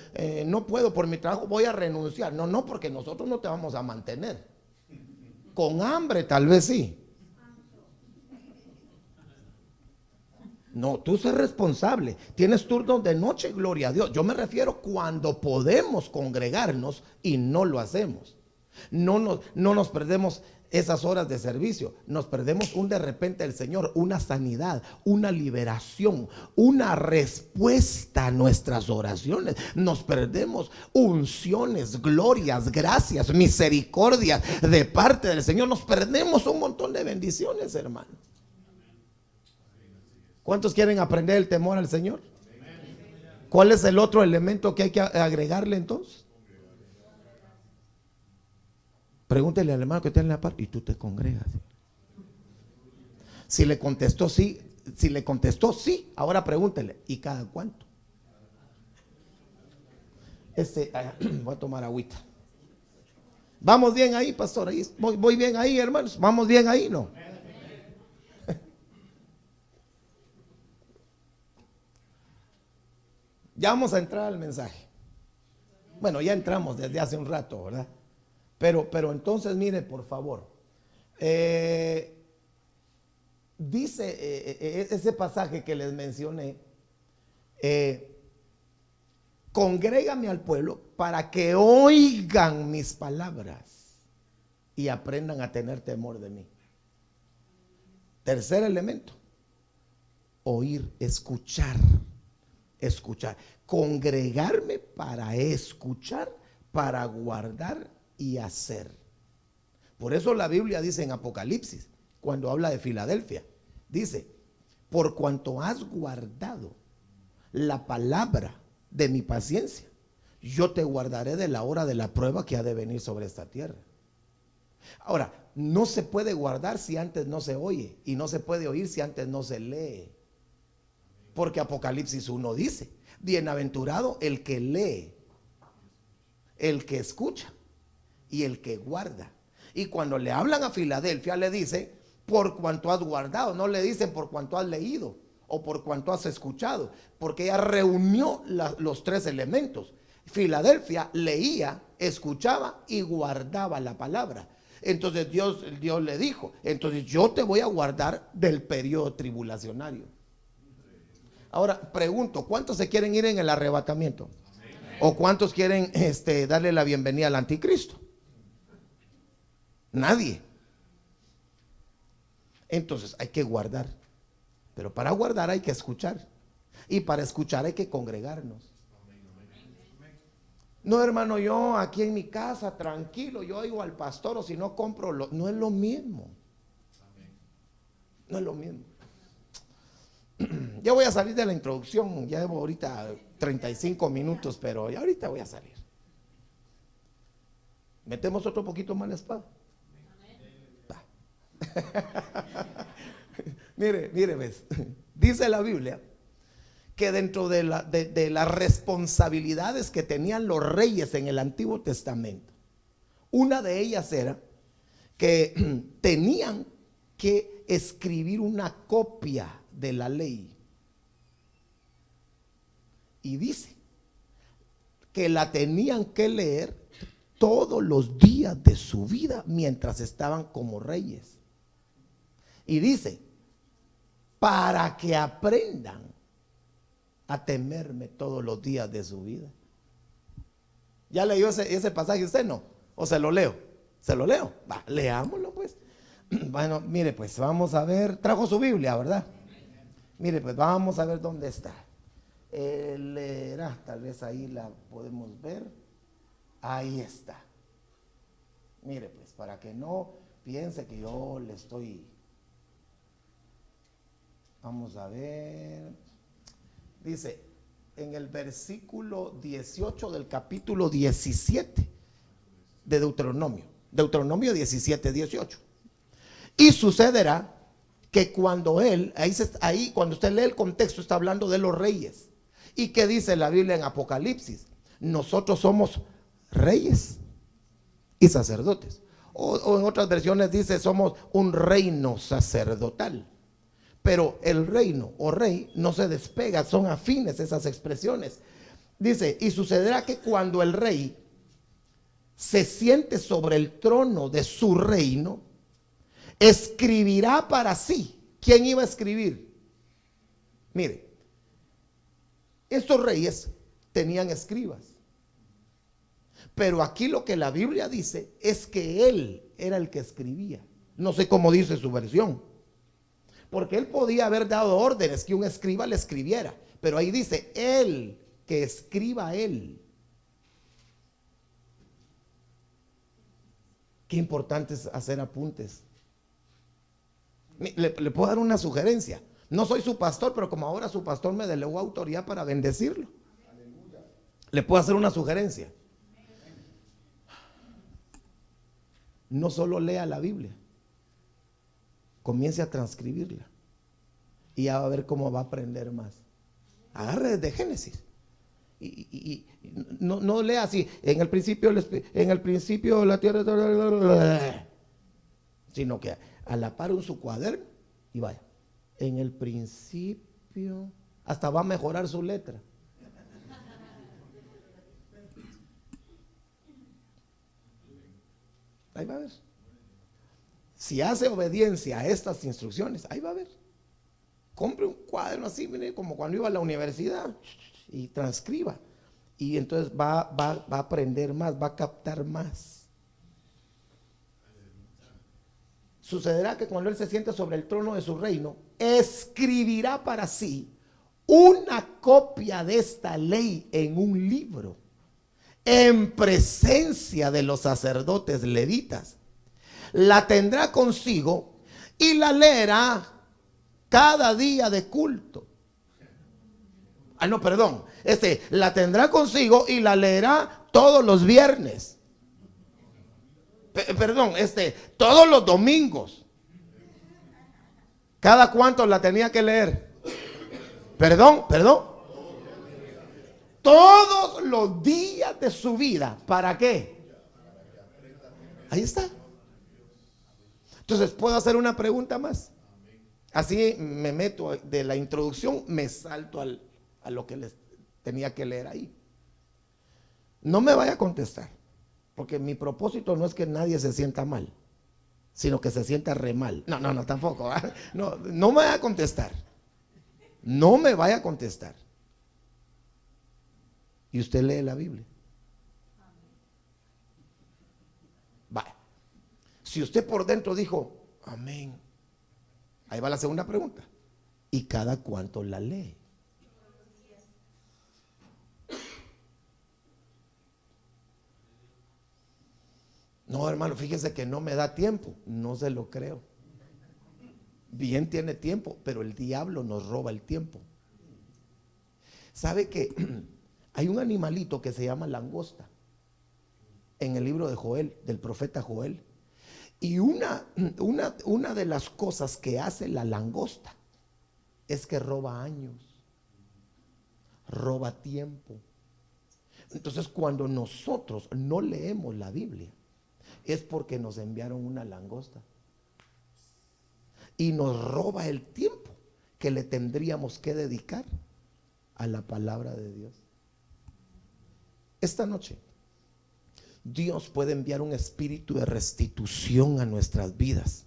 no puedo por mi trabajo, voy a renunciar. No, porque nosotros no te vamos a mantener. Con hambre tal vez sí. No, tú sé responsable. Tienes turnos de noche, gloria a Dios. Yo me refiero cuando podemos congregarnos y no lo hacemos. No nos perdemos esas horas de servicio. Nos perdemos un de repente del Señor, una sanidad, una liberación, una respuesta a nuestras oraciones. Nos perdemos unciones, glorias, gracias, misericordia de parte del Señor. Nos perdemos un montón de bendiciones, hermano. ¿Cuántos quieren aprender el temor al Señor? ¿Cuál es el otro elemento que hay que agregarle entonces? Pregúntele al hermano que está en la par: ¿y tú te congregas? Si le contestó sí, ahora pregúntele: ¿y cada cuánto? Voy a tomar agüita. ¿Vamos bien ahí, pastor? Voy bien ahí, hermanos. ¿Vamos bien ahí? No. Ya vamos a entrar al mensaje. Bueno, ya entramos desde hace un rato, ¿verdad? Pero entonces, mire, por favor. Dice ese pasaje que les mencioné: congrégame al pueblo para que oigan mis palabras y aprendan a tener temor de mí. Tercer elemento: oír, escuchar. Congregarme para escuchar, para guardar y hacer. Por eso la Biblia dice en Apocalipsis, cuando habla de Filadelfia, dice: por cuanto has guardado la palabra de mi paciencia, yo te guardaré de la hora de la prueba que ha de venir sobre esta tierra. Ahora, no se puede guardar si antes no se oye, y no se puede oír si antes no se lee. Porque Apocalipsis 1 dice: bienaventurado el que lee, el que escucha y el que guarda. Y cuando le hablan a Filadelfia le dice: por cuanto has guardado. No le dicen por cuanto has leído o por cuanto has escuchado, porque ella reunió los tres elementos. Filadelfia leía, escuchaba y guardaba la palabra. Entonces Dios le dijo: entonces yo te voy a guardar del periodo tribulacionario. Ahora pregunto, ¿cuántos se quieren ir en el arrebatamiento? ¿O cuántos quieren darle la bienvenida al anticristo? Nadie. Entonces hay que guardar, pero para guardar hay que escuchar, y para escuchar hay que congregarnos. No, hermano, yo aquí en mi casa tranquilo, yo oigo al pastor, o si no compro, no es lo mismo. No es lo mismo. Ya voy a salir de la introducción, ya llevo ahorita 35 minutos, pero ya ahorita voy a salir. Metemos otro poquito más la espada. Mire, ves, dice la Biblia que dentro de las responsabilidades que tenían los reyes en el Antiguo Testamento, una de ellas era que tenían que escribir una copia de la ley. Y dice que la tenían que leer todos los días de su vida mientras estaban como reyes. Y dice: para que aprendan a temerme todos los días de su vida. ¿Ya leyó ese pasaje usted? No. ¿O se lo leo? ¿Se lo leo? Va, leámoslo pues. Bueno, mire pues, vamos a ver. Trajo su Biblia, ¿verdad? Mire pues, vamos a ver dónde está. Leerá, tal vez ahí la podemos ver. Ahí está. Mire pues, para que no piense que yo le estoy... Vamos a ver. Dice en el versículo 18 del capítulo 17 de Deuteronomio. Deuteronomio 17, 18. Y sucederá que cuando ahí cuando usted lee el contexto, está hablando de los reyes. ¿Y qué dice la Biblia en Apocalipsis? Nosotros somos reyes y sacerdotes. O en otras versiones dice: somos un reino sacerdotal. Pero el reino o rey no se despega, son afines esas expresiones. Dice: y sucederá que cuando el rey se siente sobre el trono de su reino, escribirá para sí. ¿Quién iba a escribir? Mire, estos reyes tenían escribas, pero aquí lo que la Biblia dice es que él era el que escribía. No sé cómo dice su versión, porque él podía haber dado órdenes que un escriba le escribiera, pero ahí dice él, que escriba él. Qué importante es hacer apuntes. Le puedo dar una sugerencia. No soy su pastor, pero como ahora su pastor me delegó autoridad para bendecirlo, le puedo hacer una sugerencia. No solo lea la Biblia, comience a transcribirla y ya va a ver cómo va a aprender más. Agarre desde Génesis y no lea así: en el principio la tierra, sino que a la par en su cuaderno y vaya, en el principio, hasta va a mejorar su letra. Ahí va a ver. Si hace obediencia a estas instrucciones, ahí va a ver. Compre un cuaderno así, mire, como cuando iba a la universidad, y transcriba. Y entonces va a aprender más, va a captar más. Sucederá que cuando él se siente sobre el trono de su reino, escribirá para sí una copia de esta ley en un libro, en presencia de los sacerdotes levitas. La tendrá consigo y la leerá cada día de culto. Ah, no, perdón. La tendrá consigo y la leerá todos los viernes. Perdón, todos los domingos. ¿Cada cuánto la tenía que leer? Perdón. Todos los días de su vida. ¿Para qué? Ahí está. Entonces, ¿puedo hacer una pregunta más? Así me meto de la introducción, me salto a lo que les tenía que leer ahí. No me vaya a contestar, porque mi propósito no es que nadie se sienta mal, sino que se sienta re mal. No, tampoco. No me vaya a contestar. No me vaya a contestar. Y usted lee la Biblia. Vaya. Si usted por dentro dijo, amén. Ahí va la segunda pregunta. ¿Y cada cuánto la lee? No, hermano, fíjese que no me da tiempo. No se lo creo. Bien tiene tiempo, pero el diablo nos roba el tiempo. ¿Sabe que hay un animalito que se llama langosta en el libro de Joel, del profeta Joel? Y una de las cosas que hace la langosta es que roba años, roba tiempo. Entonces, cuando nosotros no leemos la Biblia, es porque nos enviaron una langosta y nos roba el tiempo que le tendríamos que dedicar a la palabra de Dios. Esta noche Dios puede enviar un espíritu de restitución a nuestras vidas.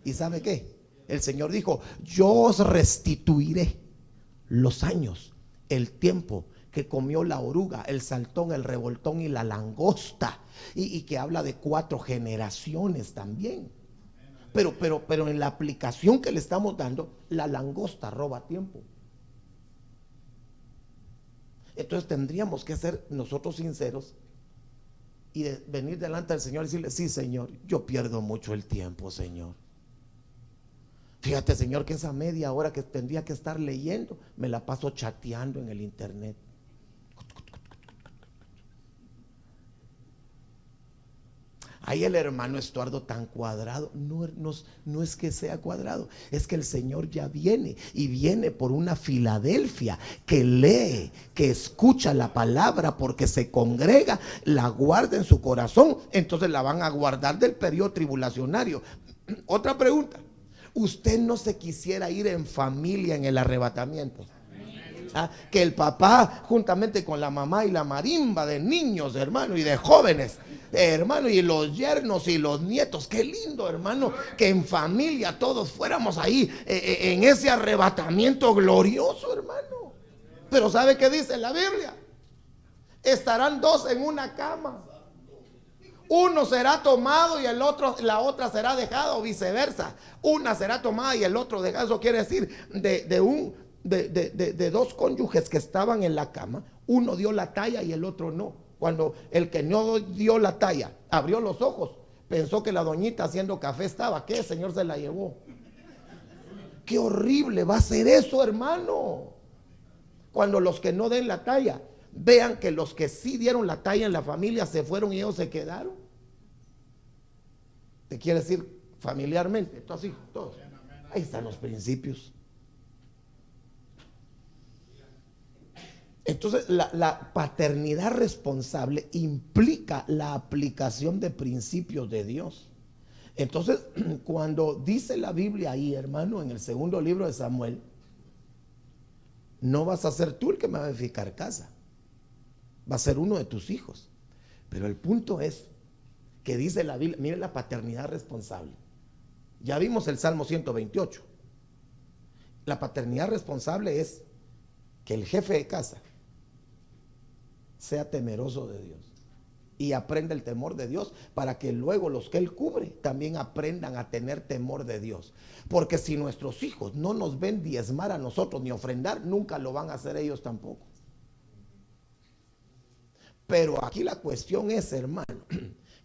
¿Y sabe qué? El Señor dijo, yo os restituiré los años, el tiempo que comió la oruga, el saltón, el revoltón y la langosta. Y que habla de 4 generaciones también. Pero en la aplicación que le estamos dando, la langosta roba tiempo. Entonces tendríamos que ser nosotros sinceros y venir delante del Señor y decirle, sí, Señor, yo pierdo mucho el tiempo, Señor. Fíjate, Señor, que esa media hora que tendría que estar leyendo, me la paso chateando en el internet. Ahí el hermano Estuardo tan cuadrado. No es que sea cuadrado, es que el Señor ya viene, y viene por una Filadelfia que lee, que escucha la palabra, porque se congrega, la guarda en su corazón. Entonces la van a guardar del periodo tribulacionario. Otra pregunta: ¿usted no se quisiera ir en familia en el arrebatamiento? Que el papá juntamente con la mamá y la marimba de niños, hermano, y de jóvenes, hermano, y los yernos y los nietos. Qué lindo, hermano, que en familia todos fuéramos ahí en ese arrebatamiento glorioso, hermano. Pero ¿sabe qué dice la Biblia? Estarán 2 en una cama, uno será tomado y la otra será dejada, o viceversa. Una será tomada y el otro dejado. Eso quiere decir de 2 cónyuges que estaban en la cama, uno dio la talla y el otro no. Cuando el que no dio la talla abrió los ojos, pensó que la doñita haciendo café estaba. ¿Qué? El Señor se la llevó. Qué horrible va a ser eso, hermano. Cuando los que no den la talla vean que los que sí dieron la talla en la familia se fueron y ellos se quedaron. ¿Te quiere decir familiarmente? Esto así, todos. Ahí están los principios. Entonces la paternidad responsable implica la aplicación de principios de Dios. Entonces, cuando dice la Biblia ahí, hermano, en el 2 libro de Samuel, no vas a ser tú el que me va a edificar casa, va a ser uno de tus hijos. Pero el punto es que dice la Biblia, mire la paternidad responsable. Ya vimos el Salmo 128. La paternidad responsable es que el jefe de casa sea temeroso de Dios y aprenda el temor de Dios, para que luego los que él cubre también aprendan a tener temor de Dios. Porque si nuestros hijos no nos ven diezmar a nosotros ni ofrendar, nunca lo van a hacer ellos tampoco. Pero aquí la cuestión es, hermano,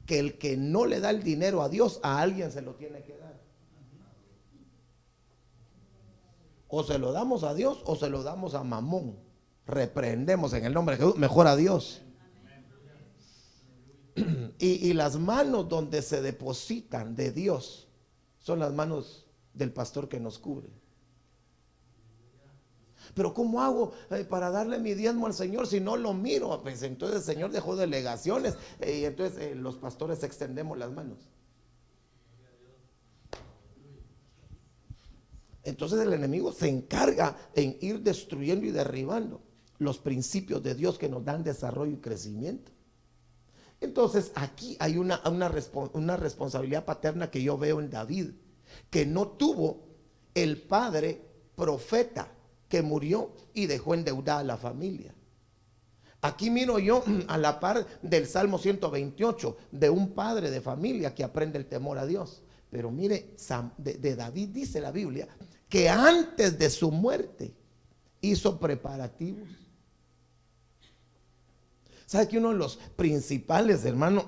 que el que no le da el dinero a Dios, a alguien se lo tiene que dar. O se lo damos a Dios o se lo damos a Mamón. reprendemos en el nombre de Jesús, mejor a Dios. Y las manos donde se depositan de Dios son las manos del pastor que nos cubre. Pero ¿cómo hago para darle mi diezmo al Señor si no lo miro? Pues entonces el Señor dejó delegaciones y entonces los pastores extendemos las manos. Entonces el enemigo se encarga en ir destruyendo y derribando los principios de Dios que nos dan desarrollo y crecimiento. Entonces aquí hay una responsabilidad paterna que yo veo en David, que no tuvo el padre profeta que murió y dejó endeudada a la familia. Aquí miro yo a la par del Salmo 128 de un padre de familia que aprende el temor a Dios. Pero mire, de David dice la Biblia que antes de su muerte hizo preparativos. ¿Sabe que uno de los principales, hermano,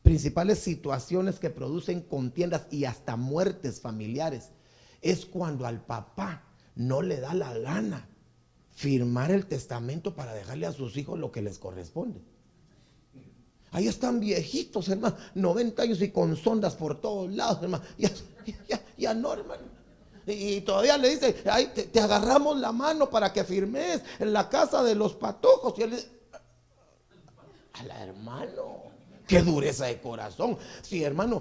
principales situaciones que producen contiendas y hasta muertes familiares es cuando al papá no le da la gana firmar el testamento para dejarle a sus hijos lo que les corresponde? Ahí están viejitos, hermano, 90 años y con sondas por todos lados, hermano. Ya no, hermano. Y todavía le dice, ay, te agarramos la mano para que firmes en la casa de los patojos. Y él dice, a la hermano, qué dureza de corazón. Sí, hermano,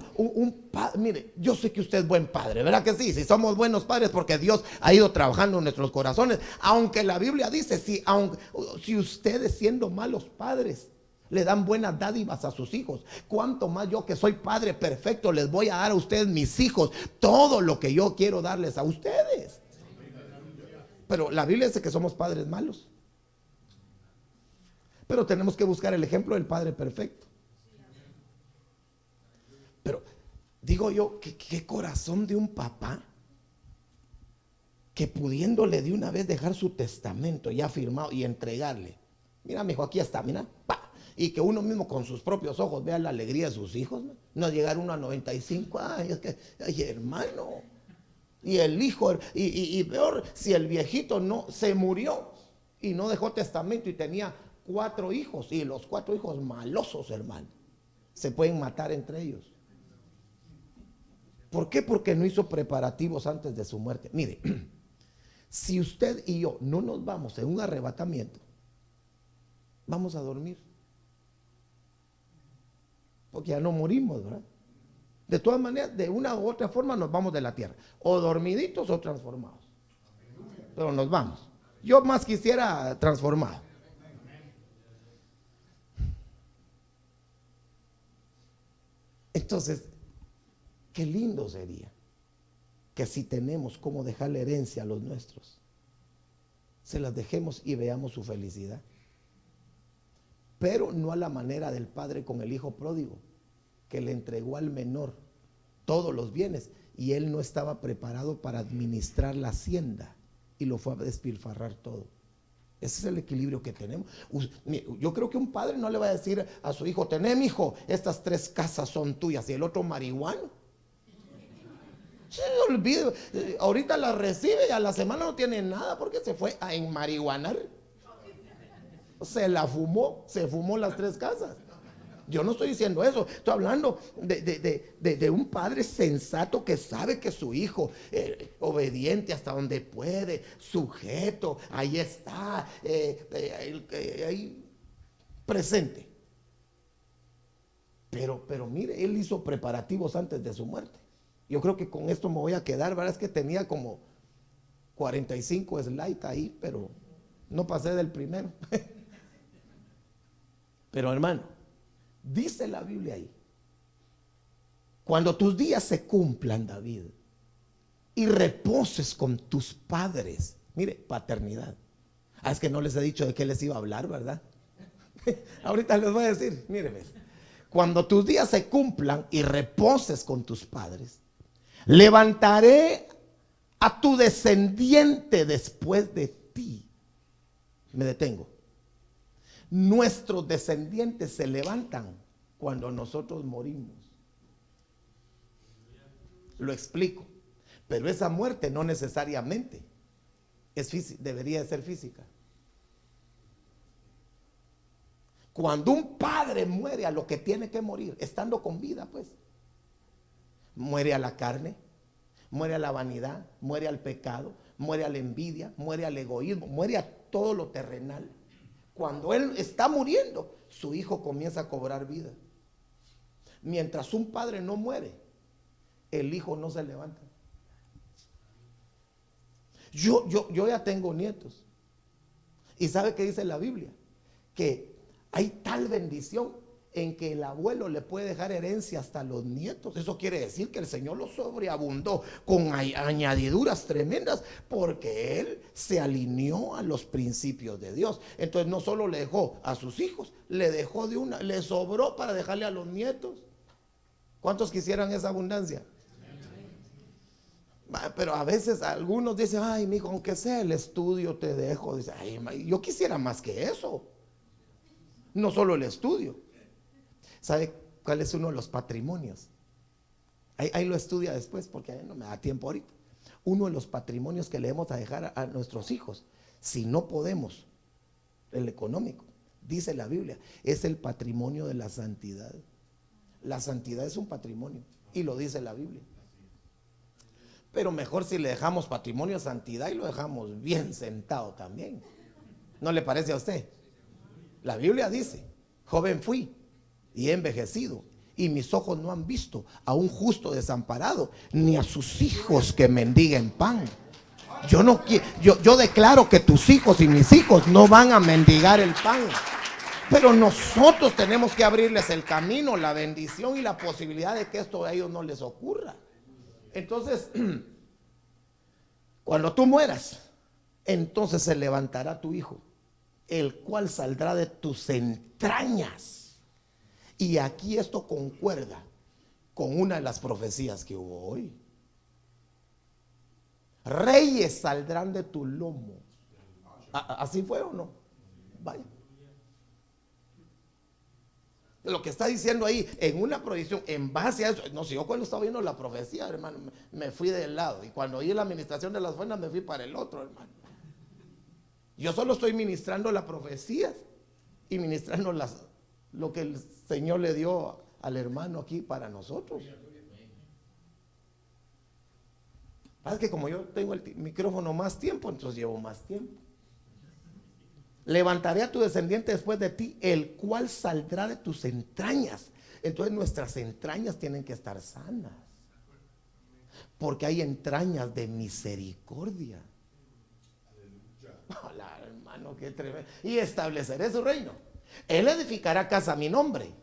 mire, yo sé que usted es buen padre, ¿verdad que sí? Si somos buenos padres porque Dios ha ido trabajando en nuestros corazones. Aunque la Biblia dice, si ustedes siendo malos padres le dan buenas dádivas a sus hijos, cuánto más yo que soy padre perfecto les voy a dar a ustedes, mis hijos, todo lo que yo quiero darles a ustedes. Pero la Biblia dice que somos padres malos, pero tenemos que buscar el ejemplo del padre perfecto. Pero digo yo, ¿qué corazón de un papá que pudiéndole de una vez dejar su testamento ya firmado y entregarle? Mira, mijo, aquí está, mira, pa. Y que uno mismo con sus propios ojos vea la alegría de sus hijos, no llegar uno a 95 años, ay, hermano. Y el hijo, y peor, si el viejito no se murió y no dejó testamento y tenía 4 hijos, y los 4 hijos malosos, hermano, se pueden matar entre ellos. ¿Por qué? Porque no hizo preparativos antes de su muerte. Mire, si usted y yo no nos vamos en un arrebatamiento, vamos a dormir. Porque ya no morimos, ¿verdad? De todas maneras, de una u otra forma nos vamos de la tierra, o dormiditos o transformados, pero nos vamos. Yo más quisiera transformado. Entonces, qué lindo sería que si tenemos cómo dejarle herencia a los nuestros, se las dejemos y veamos su felicidad. Pero no a la manera del padre con el hijo pródigo, que le entregó al menor todos los bienes y él no estaba preparado para administrar la hacienda y lo fue a despilfarrar todo. Ese es el equilibrio que tenemos. Yo creo que un padre no le va a decir a su hijo, tené, mijo, estas 3 casas son tuyas, y el otro marihuano. Se olvida, ahorita la recibe y a la semana no tiene nada porque se fue a enmarihuanar. Se fumó las 3 casas. Yo no estoy diciendo eso, estoy hablando de un padre sensato que sabe que su hijo, obediente hasta donde puede, sujeto, ahí está, ahí presente. Pero mire, él hizo preparativos antes de su muerte. Yo creo que con esto me voy a quedar, ¿verdad? Es que tenía como 45 slides ahí, pero no pasé del primero. Pero hermano, dice la Biblia ahí, cuando tus días se cumplan, David, y reposes con tus padres, mire, paternidad. Es que no les he dicho de qué les iba a hablar, ¿verdad? Ahorita les voy a decir, mire, cuando tus días se cumplan y reposes con tus padres, levantaré a tu descendiente después de ti. Me detengo. Nuestros descendientes se levantan cuando nosotros morimos. Lo explico. Pero esa muerte no necesariamente debería de ser física. Cuando un padre muere a lo que tiene que morir, estando con vida, pues, muere a la carne, muere a la vanidad, muere al pecado, muere a la envidia, muere al egoísmo, muere a todo lo terrenal. Cuando él está muriendo, su hijo comienza a cobrar vida. Mientras un padre no muere, el hijo no se levanta. Yo ya tengo nietos. ¿Y sabe qué dice la Biblia? Que hay tal bendición en que el abuelo le puede dejar herencia hasta los nietos. Eso quiere decir que el Señor lo sobreabundó con añadiduras tremendas, porque él se alineó a los principios de Dios. Entonces no solo le dejó a sus hijos, le sobró para dejarle a los nietos. ¿Cuántos quisieran esa abundancia? Pero a veces algunos dicen: ay, mijo, aunque sea el estudio te dejo. Dice: ay, yo quisiera más que eso. No solo el estudio. ¿Sabe cuál es uno de los patrimonios? Ahí lo estudia después, porque no me da tiempo ahorita. Uno de los patrimonios que le debemos a dejar a nuestros hijos, si no podemos, el económico, dice la Biblia, es el patrimonio de la santidad. La santidad es un patrimonio, y lo dice la Biblia. Pero mejor si le dejamos patrimonio de santidad y lo dejamos bien sentado también. ¿No le parece a usted? La Biblia dice: joven fui y he envejecido, y mis ojos no han visto a un justo desamparado, ni a sus hijos que mendiguen pan. Yo declaro que tus hijos y mis hijos no van a mendigar el pan, pero nosotros tenemos que abrirles el camino, la bendición y la posibilidad de que esto a ellos no les ocurra. Entonces, cuando tú mueras, entonces se levantará tu hijo, el cual saldrá de tus entrañas. Y aquí esto concuerda con una de las profecías que hubo hoy. Reyes saldrán de tu lomo. ¿Así fue o no? Vaya. Lo que está diciendo ahí, en una proyección, en base a eso. No sé, yo cuando estaba viendo la profecía, hermano, me fui del lado. Y cuando oí la administración de las ofrendas, me fui para el otro, hermano. Yo solo estoy ministrando las profecías y ministrando lo que el Señor le dio al hermano aquí para nosotros. Es que como yo tengo el micrófono más tiempo, entonces llevo más tiempo. Levantaré a tu descendiente después de ti, el cual saldrá de tus entrañas. Entonces nuestras entrañas tienen que estar sanas, porque hay entrañas de misericordia. Hola, hermano, qué tremendo. Y estableceré su reino. Él edificará casa a mi nombre,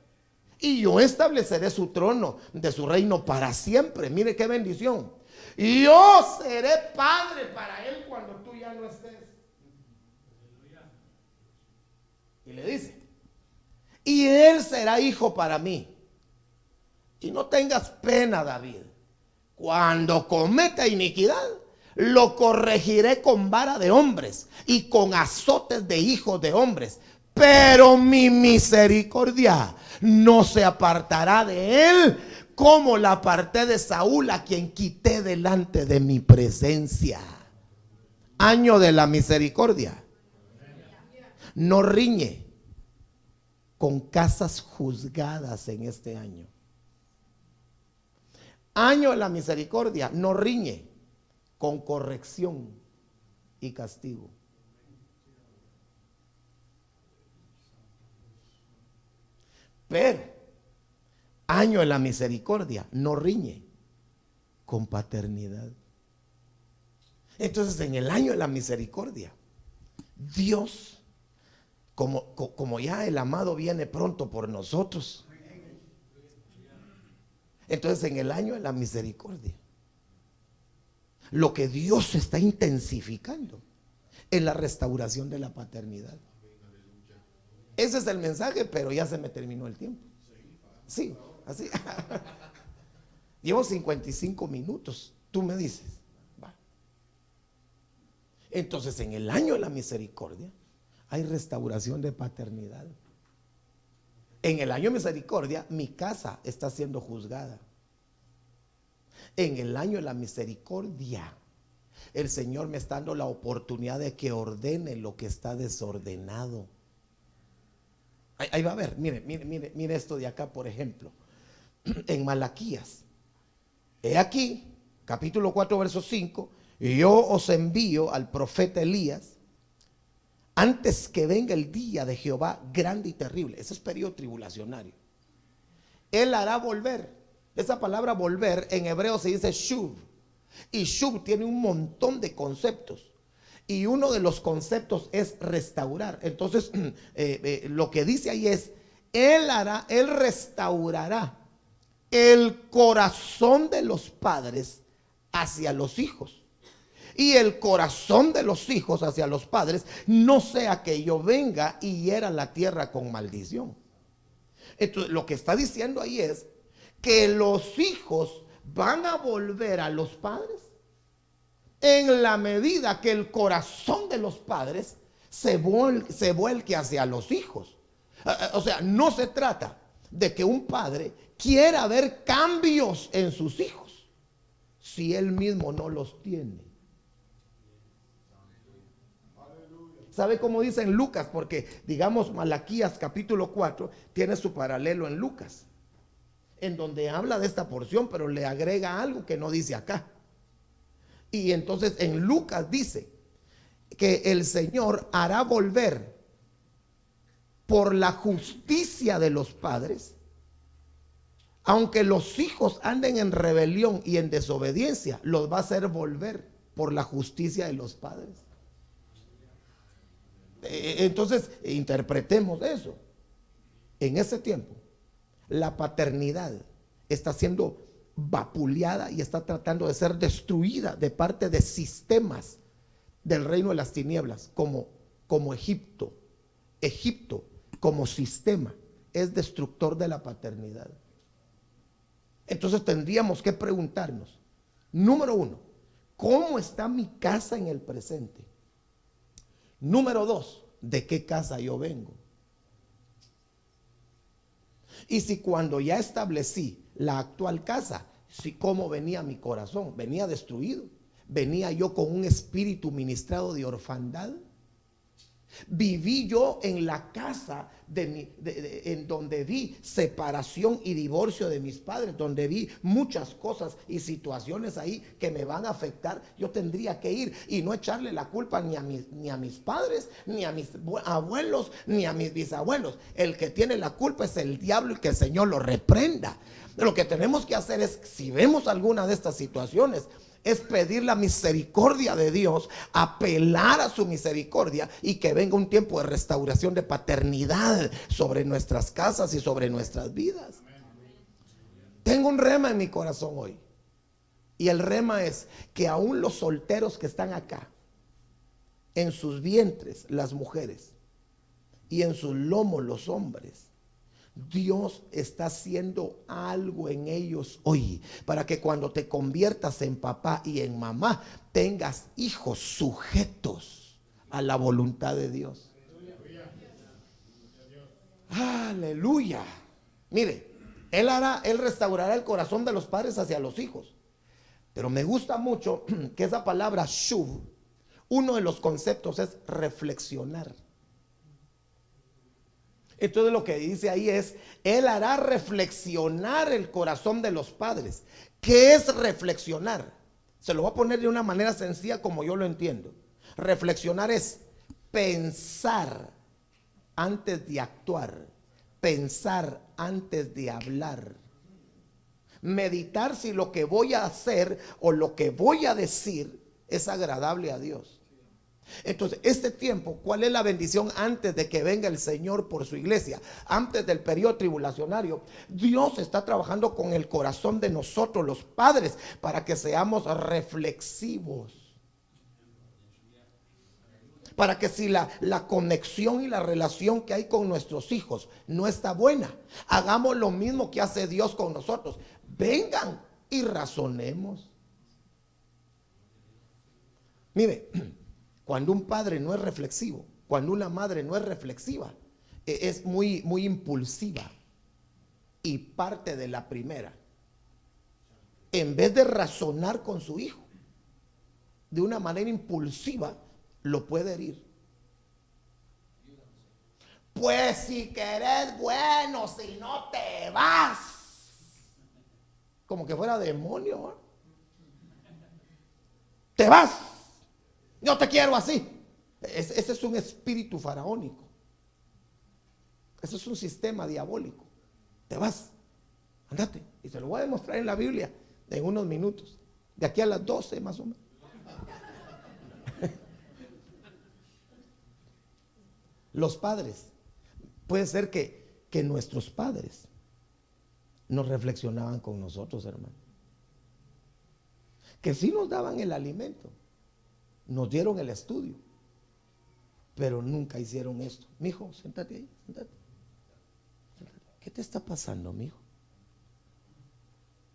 y yo estableceré su trono de su reino para siempre. Mire qué bendición. Yo seré padre para él cuando tú ya no estés. Y le dice: y él será hijo para mí. Y no tengas pena, David. Cuando cometa iniquidad, lo corregiré con vara de hombres y con azotes de hijos de hombres. Pero mi misericordia no se apartará de él, como la aparté de Saúl, a quien quité delante de mi presencia. Año de la misericordia. No riñe con casas juzgadas en este año. Año de la misericordia. No riñe con corrección y castigo. Pero año de la misericordia no riñe con paternidad. Entonces, en el año de la misericordia, Dios, como ya el amado viene pronto por nosotros, entonces en el año de la misericordia, lo que Dios está intensificando es la restauración de la paternidad. Ese es el mensaje, pero ya se me terminó el tiempo. Sí, así. Llevo 55 minutos. Tú me dices. Va. Entonces, en el año de la misericordia hay restauración de paternidad. En el año de misericordia, mi casa está siendo juzgada. En el año de la misericordia, El Señor me está dando la oportunidad de que ordene lo que está desordenado. Ahí va a ver, mire esto de acá, por ejemplo. En Malaquías, he aquí, capítulo 4, verso 5, y yo os envío al profeta Elías antes que venga el día de Jehová grande y terrible. Ese es periodo tribulacionario. Él hará volver. Esa palabra volver en hebreo se dice shuv. Y shuv tiene un montón de conceptos. Y uno de los conceptos es restaurar. Entonces, lo que dice ahí es, Él restaurará el corazón de los padres hacia los hijos, y el corazón de los hijos hacia los padres, no sea que yo venga y hiera la tierra con maldición. Entonces, lo que está diciendo ahí es que los hijos van a volver a los padres en la medida que el corazón de los padres se vuelque hacia los hijos. O sea, no se trata de que un padre quiera ver cambios en sus hijos si él mismo no los tiene. ¿Sabe cómo dice en Lucas? Porque digamos Malaquías capítulo 4 tiene su paralelo en Lucas, en donde habla de esta porción, pero le agrega algo que no dice acá. Y entonces en Lucas dice que el Señor hará volver por la justicia de los padres, aunque los hijos anden en rebelión y en desobediencia, los va a hacer volver por la justicia de los padres. Entonces, interpretemos eso. En ese tiempo, la paternidad está siendo vapuleada y está tratando de ser destruida de parte de sistemas del reino de las tinieblas, como Egipto. Egipto, como sistema, es destructor de la paternidad. Entonces tendríamos que preguntarnos, número uno, ¿cómo está mi casa en el presente? Número dos, ¿de qué casa yo vengo? Y si cuando ya establecí la actual casa, si cómo venía mi corazón, venía destruido, venía yo con un espíritu ministrado de orfandad. Viví yo en la casa en donde vi separación y divorcio de mis padres, donde vi muchas cosas y situaciones ahí que me van a afectar. Yo tendría que ir y no echarle la culpa ni a mis padres, ni a mis abuelos, ni a mis bisabuelos. El que tiene la culpa es el diablo, y que el Señor lo reprenda. Lo que tenemos que hacer es, si vemos alguna de estas situaciones, es pedir la misericordia de Dios, apelar a su misericordia, y que venga un tiempo de restauración de paternidad sobre nuestras casas y sobre nuestras vidas. Tengo un rema en mi corazón hoy, y el rema es que aún los solteros que están acá, en sus vientres las mujeres y en sus lomos los hombres, Dios está haciendo algo en ellos hoy, para que cuando te conviertas en papá y en mamá, tengas hijos sujetos a la voluntad de Dios. Aleluya. Mire, Él restaurará el corazón de los padres hacia los hijos. Pero me gusta mucho que esa palabra shuv, uno de los conceptos es reflexionar. Entonces lo que dice ahí es, Él hará reflexionar el corazón de los padres. ¿Qué es reflexionar? Se lo voy a poner de una manera sencilla como yo lo entiendo. Reflexionar es pensar antes de actuar, pensar antes de hablar, meditar si lo que voy a hacer o lo que voy a decir es agradable a Dios. Entonces, este tiempo, ¿cuál es la bendición antes de que venga el Señor por su iglesia? Antes del periodo tribulacionario, Dios está trabajando con el corazón de nosotros, los padres, para que seamos reflexivos. Para que si la conexión y la relación que hay con nuestros hijos no está buena, hagamos lo mismo que hace Dios con nosotros. Vengan y razonemos. Mire, cuando un padre no es reflexivo, cuando una madre no es reflexiva, es muy impulsiva y parte de la primera. En vez de razonar con su hijo, de una manera impulsiva, lo puede herir. Pues si querés, bueno, si no te vas. Como que fuera demonio, ¿eh? Te vas. Yo te quiero así. Ese es un espíritu faraónico. Ese es un sistema diabólico. Te vas. Andate. Y te lo voy a demostrar en la Biblia en unos minutos. De aquí a las 12 más o menos. Los padres. Puede ser que nuestros padres nos reflexionaban con nosotros, hermano. Que sí nos daban el alimento, nos dieron el estudio, pero nunca hicieron esto. Mijo, siéntate ahí, siéntate. ¿Qué te está pasando, mijo?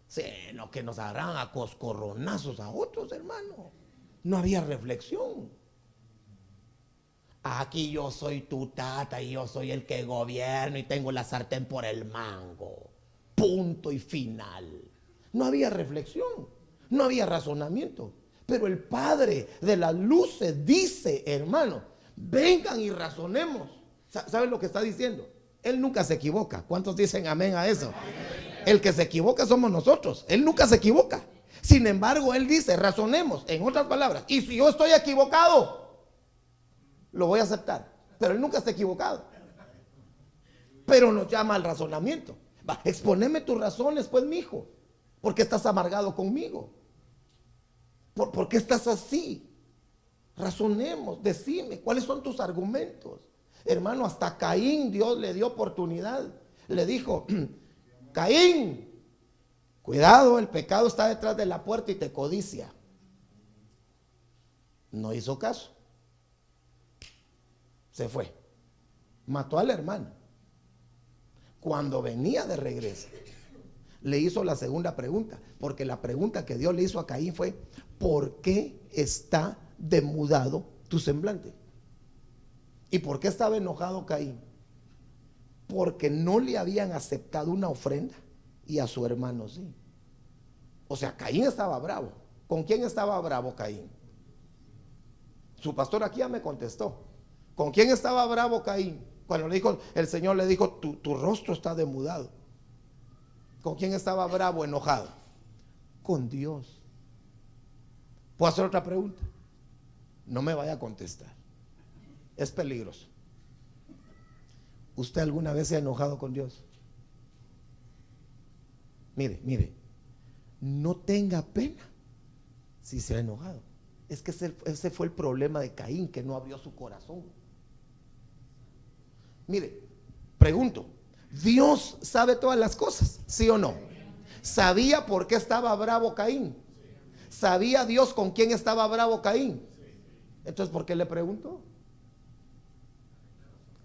Sí, no, que nos agarran a coscorronazos a otros, hermano. No había reflexión. Aquí yo soy tu tata y yo soy el que gobierno y tengo la sartén por el mango. Punto y final. No había reflexión, no había razonamiento. Pero el Padre de las luces dice, hermano, vengan y razonemos. ¿Saben lo que está diciendo? Él nunca se equivoca. ¿Cuántos dicen amén a eso? El que se equivoca somos nosotros. Él nunca se equivoca. Sin embargo, Él dice, razonemos. En otras palabras, y si yo estoy equivocado, lo voy a aceptar, pero Él nunca está equivocado. Pero nos llama al razonamiento. Va, exponeme tus razones, pues, mijo. ¿Por qué estás amargado conmigo? ¿Por qué estás así? Razonemos, decime, ¿cuáles son tus argumentos? Hermano, hasta Caín Dios le dio oportunidad. Le dijo, Caín, cuidado, el pecado está detrás de la puerta y te codicia. No hizo caso. Se fue, mató al hermano. Cuando venía de regreso, le hizo la segunda pregunta, porque la pregunta que Dios le hizo a Caín fue, ¿por qué está demudado tu semblante? ¿Y por qué estaba enojado Caín? Porque no le habían aceptado una ofrenda y a su hermano sí. O sea, Caín estaba bravo. ¿Con quién estaba bravo Caín? Su pastor aquí ya me contestó. ¿Con quién estaba bravo Caín? Cuando le dijo, el Señor le dijo, tu rostro está demudado. ¿Con quién estaba bravo, enojado? Con Dios. ¿Puedo hacer otra pregunta? No me vaya a contestar. Es peligroso. ¿Usted alguna vez se ha enojado con Dios? Mire, no tenga pena si se ha enojado. Es que ese fue el problema de Caín, que no abrió su corazón. Mire, pregunto, ¿Dios sabe todas las cosas? ¿Sí o no? ¿Sabía por qué estaba bravo Caín? ¿Sabía Dios con quién estaba bravo Caín? Entonces, ¿por qué le preguntó?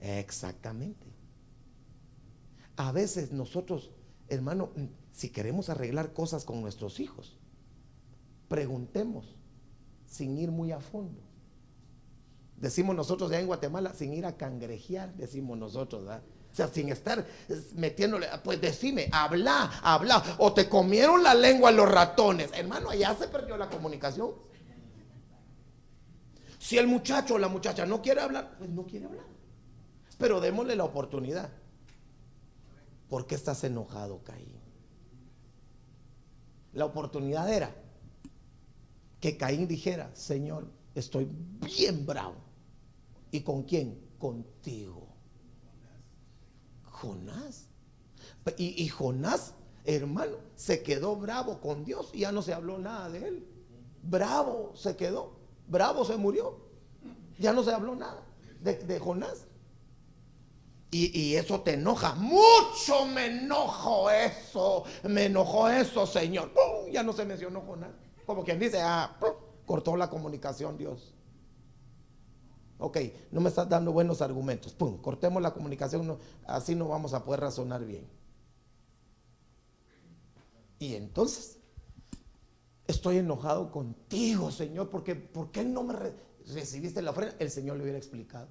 Exactamente. A veces nosotros, hermano, si queremos arreglar cosas con nuestros hijos, preguntemos sin ir muy a fondo. Decimos nosotros ya en Guatemala, sin ir a cangrejear, decimos nosotros, ¿verdad? O sea, sin estar metiéndole, pues decime, habla, o te comieron la lengua los ratones. Hermano, allá se perdió la comunicación. Si el muchacho o la muchacha no quiere hablar, pues no quiere hablar. Pero démosle la oportunidad. ¿Por qué estás enojado, Caín? La oportunidad era que Caín dijera, Señor, estoy bien bravo. ¿Y con quién? Contigo. Jonás. Y Jonás, hermano, se quedó bravo con Dios y ya no se habló nada de él. Bravo se quedó, bravo se murió. Ya no se habló nada de Jonás. Y eso te enoja. Mucho me enojó eso, Señor. ¡Pum! Ya no se mencionó Jonás. Como quien dice, ¡pum! Cortó la comunicación Dios. Ok, no me estás dando buenos argumentos. Pum, cortemos la comunicación, no, así no vamos a poder razonar bien. Y entonces, estoy enojado contigo, Señor, porque ¿por qué no me recibiste la ofrenda? El Señor le hubiera explicado.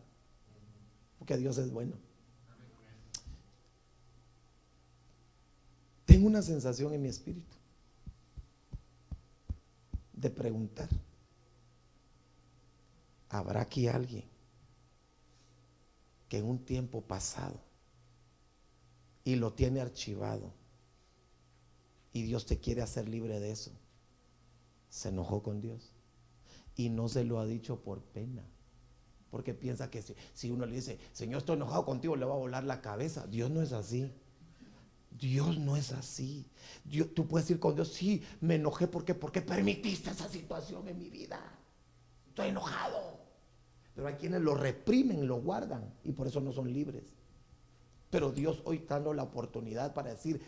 Porque Dios es bueno. Tengo una sensación en mi espíritu de preguntar Habrá aquí alguien que en un tiempo pasado y lo tiene archivado y Dios te quiere hacer libre de eso. Se enojó con Dios y no se lo ha dicho por pena, porque piensa que si uno le dice, Señor, estoy enojado contigo, le va a volar la cabeza. Dios no es así. Dios no es así. Tú puedes ir con Dios, sí, me enojé porque permitiste esa situación en mi vida. Estoy enojado. Pero hay quienes lo reprimen, lo guardan y por eso no son libres. Pero Dios hoy está dando la oportunidad para decir,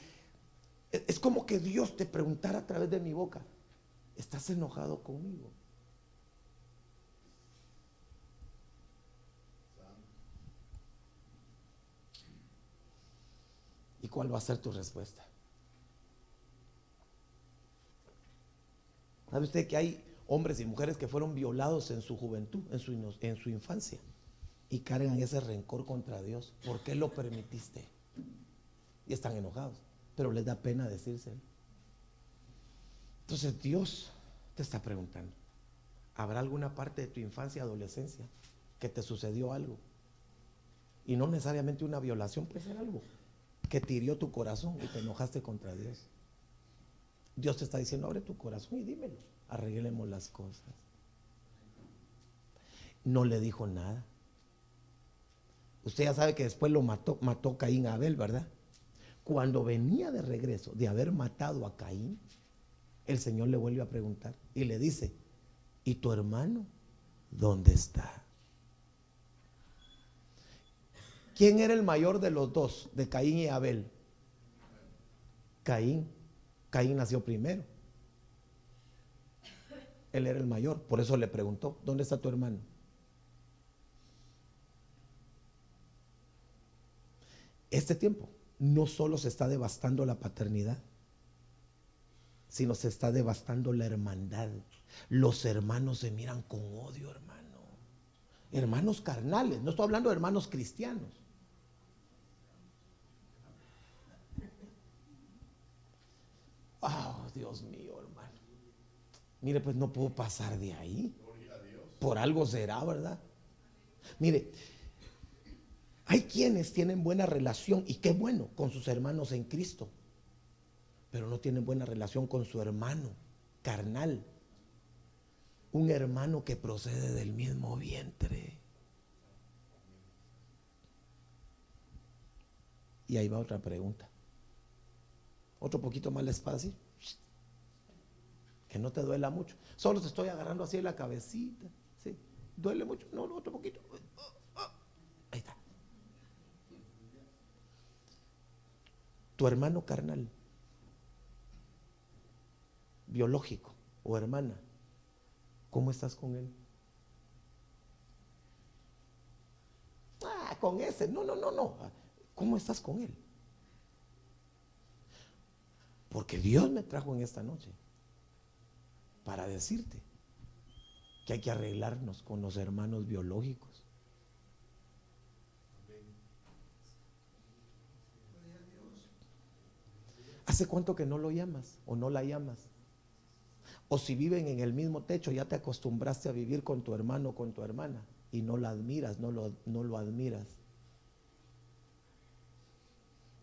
es como que Dios te preguntara a través de mi boca, ¿estás enojado conmigo? ¿Y cuál va a ser tu respuesta? ¿Sabe usted que hay hombres y mujeres que fueron violados en su juventud, en su infancia, y cargan ese rencor contra Dios? ¿Por qué lo permitiste? Y están enojados, pero les da pena decírselo. Entonces Dios te está preguntando, ¿habrá alguna parte de tu infancia, adolescencia, que te sucedió algo? Y no necesariamente una violación, puede ser algo que te hirió tu corazón y te enojaste contra Dios. Dios te está diciendo, abre tu corazón y dímelo, arreglemos las cosas. No le dijo nada. Usted ya sabe que después lo mató Caín a Abel, ¿verdad? Cuando venía de regreso de haber matado a Caín, el Señor le vuelve a preguntar y le dice, ¿y tu hermano dónde está? ¿Quién era el mayor de los dos, de Caín y Abel? Caín. Caín nació primero. Él era el mayor, por eso le preguntó, ¿dónde está tu hermano? Este tiempo no solo se está devastando la paternidad, sino se está devastando la hermandad. Los hermanos se miran con odio, hermano. Hermanos carnales, no estoy hablando de hermanos cristianos. Oh, Dios mío, hermano. Mire, pues no puedo pasar de ahí. Por algo será, ¿verdad? Mire, hay quienes tienen buena relación, y qué bueno, con sus hermanos en Cristo, pero no tienen buena relación con su hermano carnal. Un hermano que procede del mismo vientre. Y ahí va otra pregunta. Otro poquito más despacio. Que no te duela mucho. Solo te estoy agarrando así en la cabecita. ¿Sí? ¿Duele mucho? No, otro poquito. Ahí está. Tu hermano carnal, biológico o hermana, ¿cómo estás con él? Con ese. No. ¿Cómo estás con él? Porque Dios me trajo en esta noche para decirte que hay que arreglarnos con los hermanos biológicos. ¿Hace cuánto que no lo llamas o no la llamas? O si viven en el mismo techo, ya te acostumbraste a vivir con tu hermano o con tu hermana y no la admiras, no lo admiras.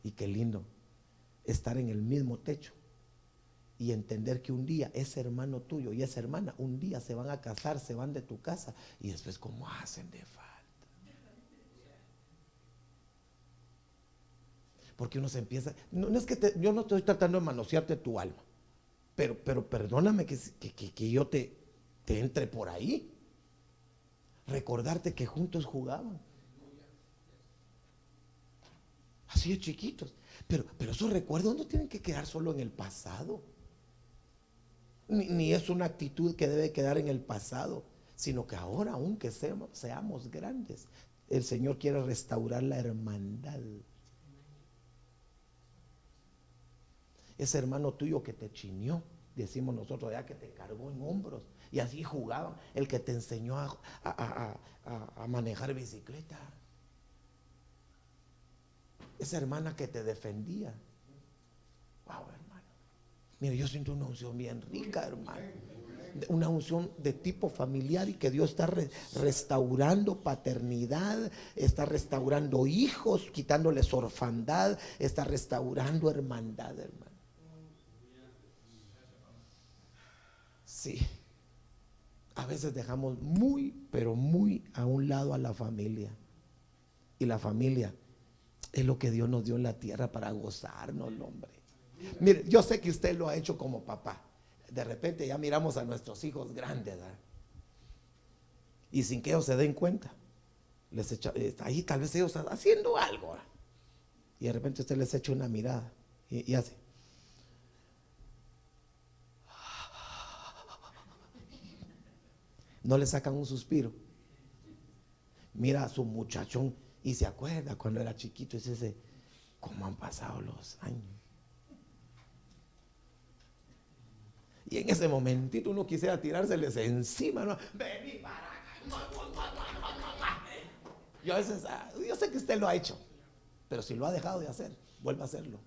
Y qué lindo estar en el mismo techo y entender que un día ese hermano tuyo y esa hermana un día se van a casar, se van de tu casa y después ¿cómo hacen de falta? Porque uno se empieza, no es que yo no estoy tratando de manosearte tu alma, pero perdóname que yo te entre por ahí. Recordarte que juntos jugaban así de chiquitos, pero esos recuerdos no tienen que quedar solo en el pasado, ni es una actitud que debe quedar en el pasado, sino que ahora, aunque seamos grandes, el Señor quiere restaurar la hermandad. Ese hermano tuyo que te chineó, decimos nosotros, ya que te cargó en hombros y así jugaban, el que te enseñó a manejar bicicleta, esa hermana que te defendía. Wow, hermano, mire, yo siento una unción bien rica, hermano. una unción de tipo familiar, y que Dios está restaurando paternidad, está restaurando hijos, quitándoles orfandad, está restaurando hermandad, hermano. Sí, a veces dejamos muy, pero muy a un lado a la familia, y la familia es lo que Dios nos dio en la tierra para gozarnos, hombre. Mire, yo sé que usted lo ha hecho como papá. De repente ya miramos a nuestros hijos grandes, ¿verdad? Y sin que ellos se den cuenta, les echa, ahí tal vez ellos están haciendo algo, ¿verdad? Y de repente usted les echa una mirada y hace. No le sacan un suspiro. Mira a su muchachón y se acuerda cuando era chiquito y dice, ¿cómo han pasado los años? Y en ese momentito uno quisiera tirárseles encima, ¿no? Vení para acá. Yo a veces, yo sé que usted lo ha hecho, pero si lo ha dejado de hacer, vuelva a hacerlo.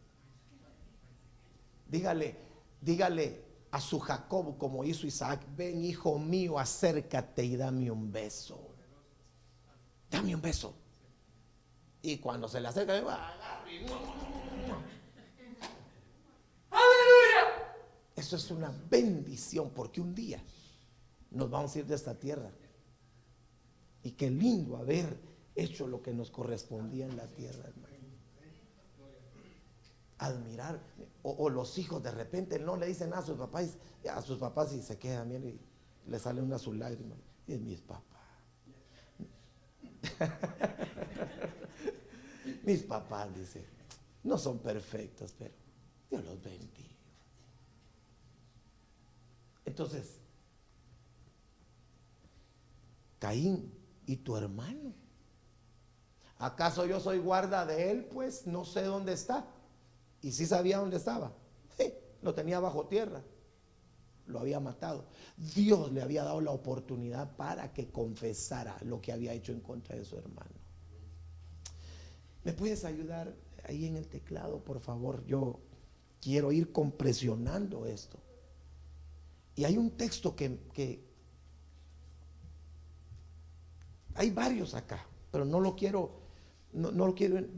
Dígale a su Jacob como hizo Isaac: ven, hijo mío, acércate y dame un beso. Dame un beso. Y cuando se le acerca, eso es una bendición, porque un día nos vamos a ir de esta tierra. Y qué lindo haber hecho lo que nos correspondía en la tierra, hermano. Admirar, o los hijos de repente no le dicen a sus papás y se quedan bien y le salen una sus lágrimas. Y es mis papás. Mis papás, dice, no son perfectos, pero Dios los bendiga. Entonces, Caín, ¿y tu hermano? ¿Acaso yo soy guarda de él? Pues no sé dónde está. Y sí sabía dónde estaba. Sí, lo tenía bajo tierra. Lo había matado. Dios le había dado la oportunidad para que confesara lo que había hecho en contra de su hermano. ¿Me puedes ayudar ahí en el teclado, por favor? Yo quiero ir compresionando esto. Y hay un texto que hay varios acá, pero no lo quiero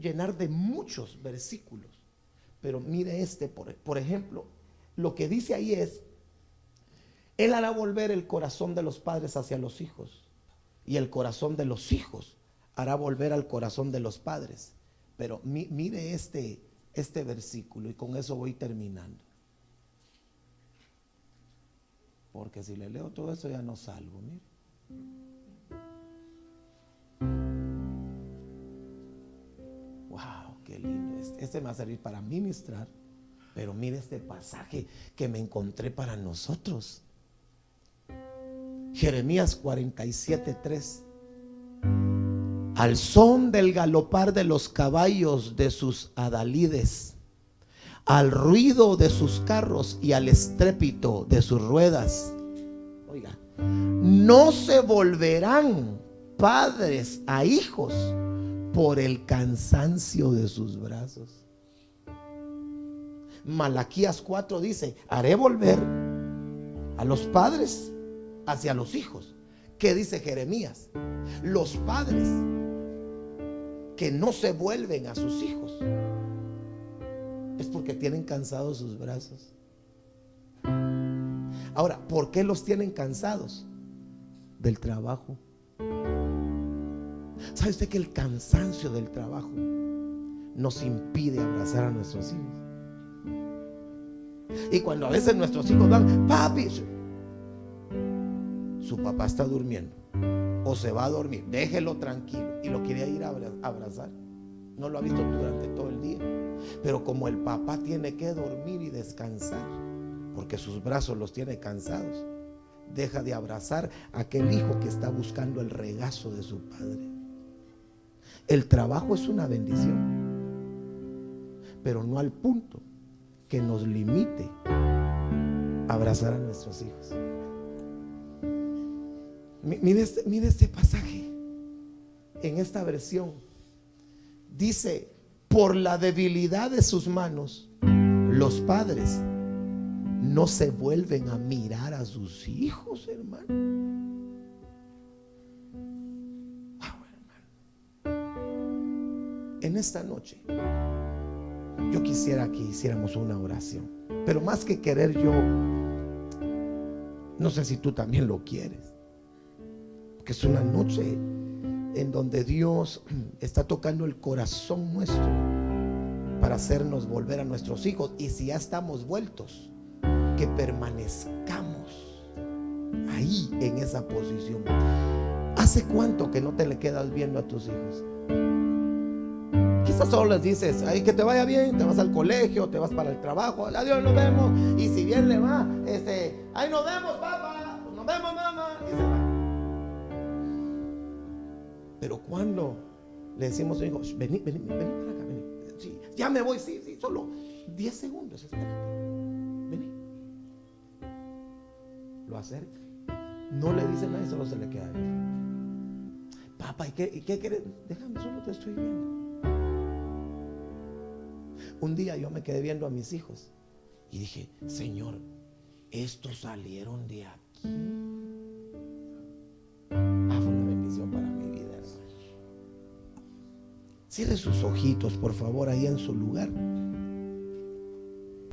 llenar de muchos versículos. Pero mire por ejemplo, lo que dice ahí es: Él hará volver el corazón de los padres hacia los hijos, y el corazón de los hijos hará volver al corazón de los padres. Pero mire este versículo, y con eso voy terminando. Porque si le leo todo eso ya no salgo, mire. Wow, qué lindo. Este me va a servir para ministrar. Pero mire este pasaje que me encontré para nosotros. Jeremías 47:3. Al son del galopar de los caballos de sus adalides, al ruido de sus carros y al estrépito de sus ruedas, oiga, no se volverán padres a hijos por el cansancio de sus brazos. Malaquías 4 dice: haré volver a los padres hacia los hijos. ¿Qué dice Jeremías? Los padres que no se vuelven a sus hijos es porque tienen cansados sus brazos. Ahora, ¿por qué los tienen cansados? Del trabajo. ¿Sabe usted que el cansancio del trabajo nos impide abrazar a nuestros hijos? Y cuando a veces nuestros hijos van: papi, su papá está durmiendo o se va a dormir, déjelo tranquilo, y lo quería ir a abrazar. No lo ha visto durante todo el día, pero como el papá tiene que dormir y descansar porque sus brazos los tiene cansados, deja de abrazar a aquel hijo que está buscando el regazo de su padre. El trabajo es una bendición, pero no al punto que nos limite a abrazar a nuestros hijos. Mire este pasaje. En esta versión dice: por la debilidad de sus manos, los padres no se vuelven a mirar a sus hijos, hermano. Wow, hermano. En esta noche yo quisiera que hiciéramos una oración, pero más que querer yo, no sé si tú también lo quieres, porque es una noche en donde Dios está tocando el corazón nuestro para hacernos volver a nuestros hijos. Y si ya estamos vueltos, que permanezcamos ahí en esa posición. ¿Hace cuánto que no te le quedas viendo a tus hijos? Quizás solo les dices, ay, que te vaya bien, te vas al colegio, te vas para el trabajo, adiós, nos vemos. Y si bien le va, ay, nos vemos, papá, nos vemos, mamá, y se va. Pero cuando le decimos a un hijo, vení para acá, vení. Sí, ya me voy, sí, solo 10 segundos, espérate, vení. Lo acerca, no le dice nada y solo se le queda ahí. Papá, ¿y qué quieres? Déjame, solo te estoy viendo. Un día yo me quedé viendo a mis hijos y dije, Señor, estos salieron de aquí. Fue una bendición para mi vida, hermano. Cierre sus ojitos, por favor, ahí en su lugar.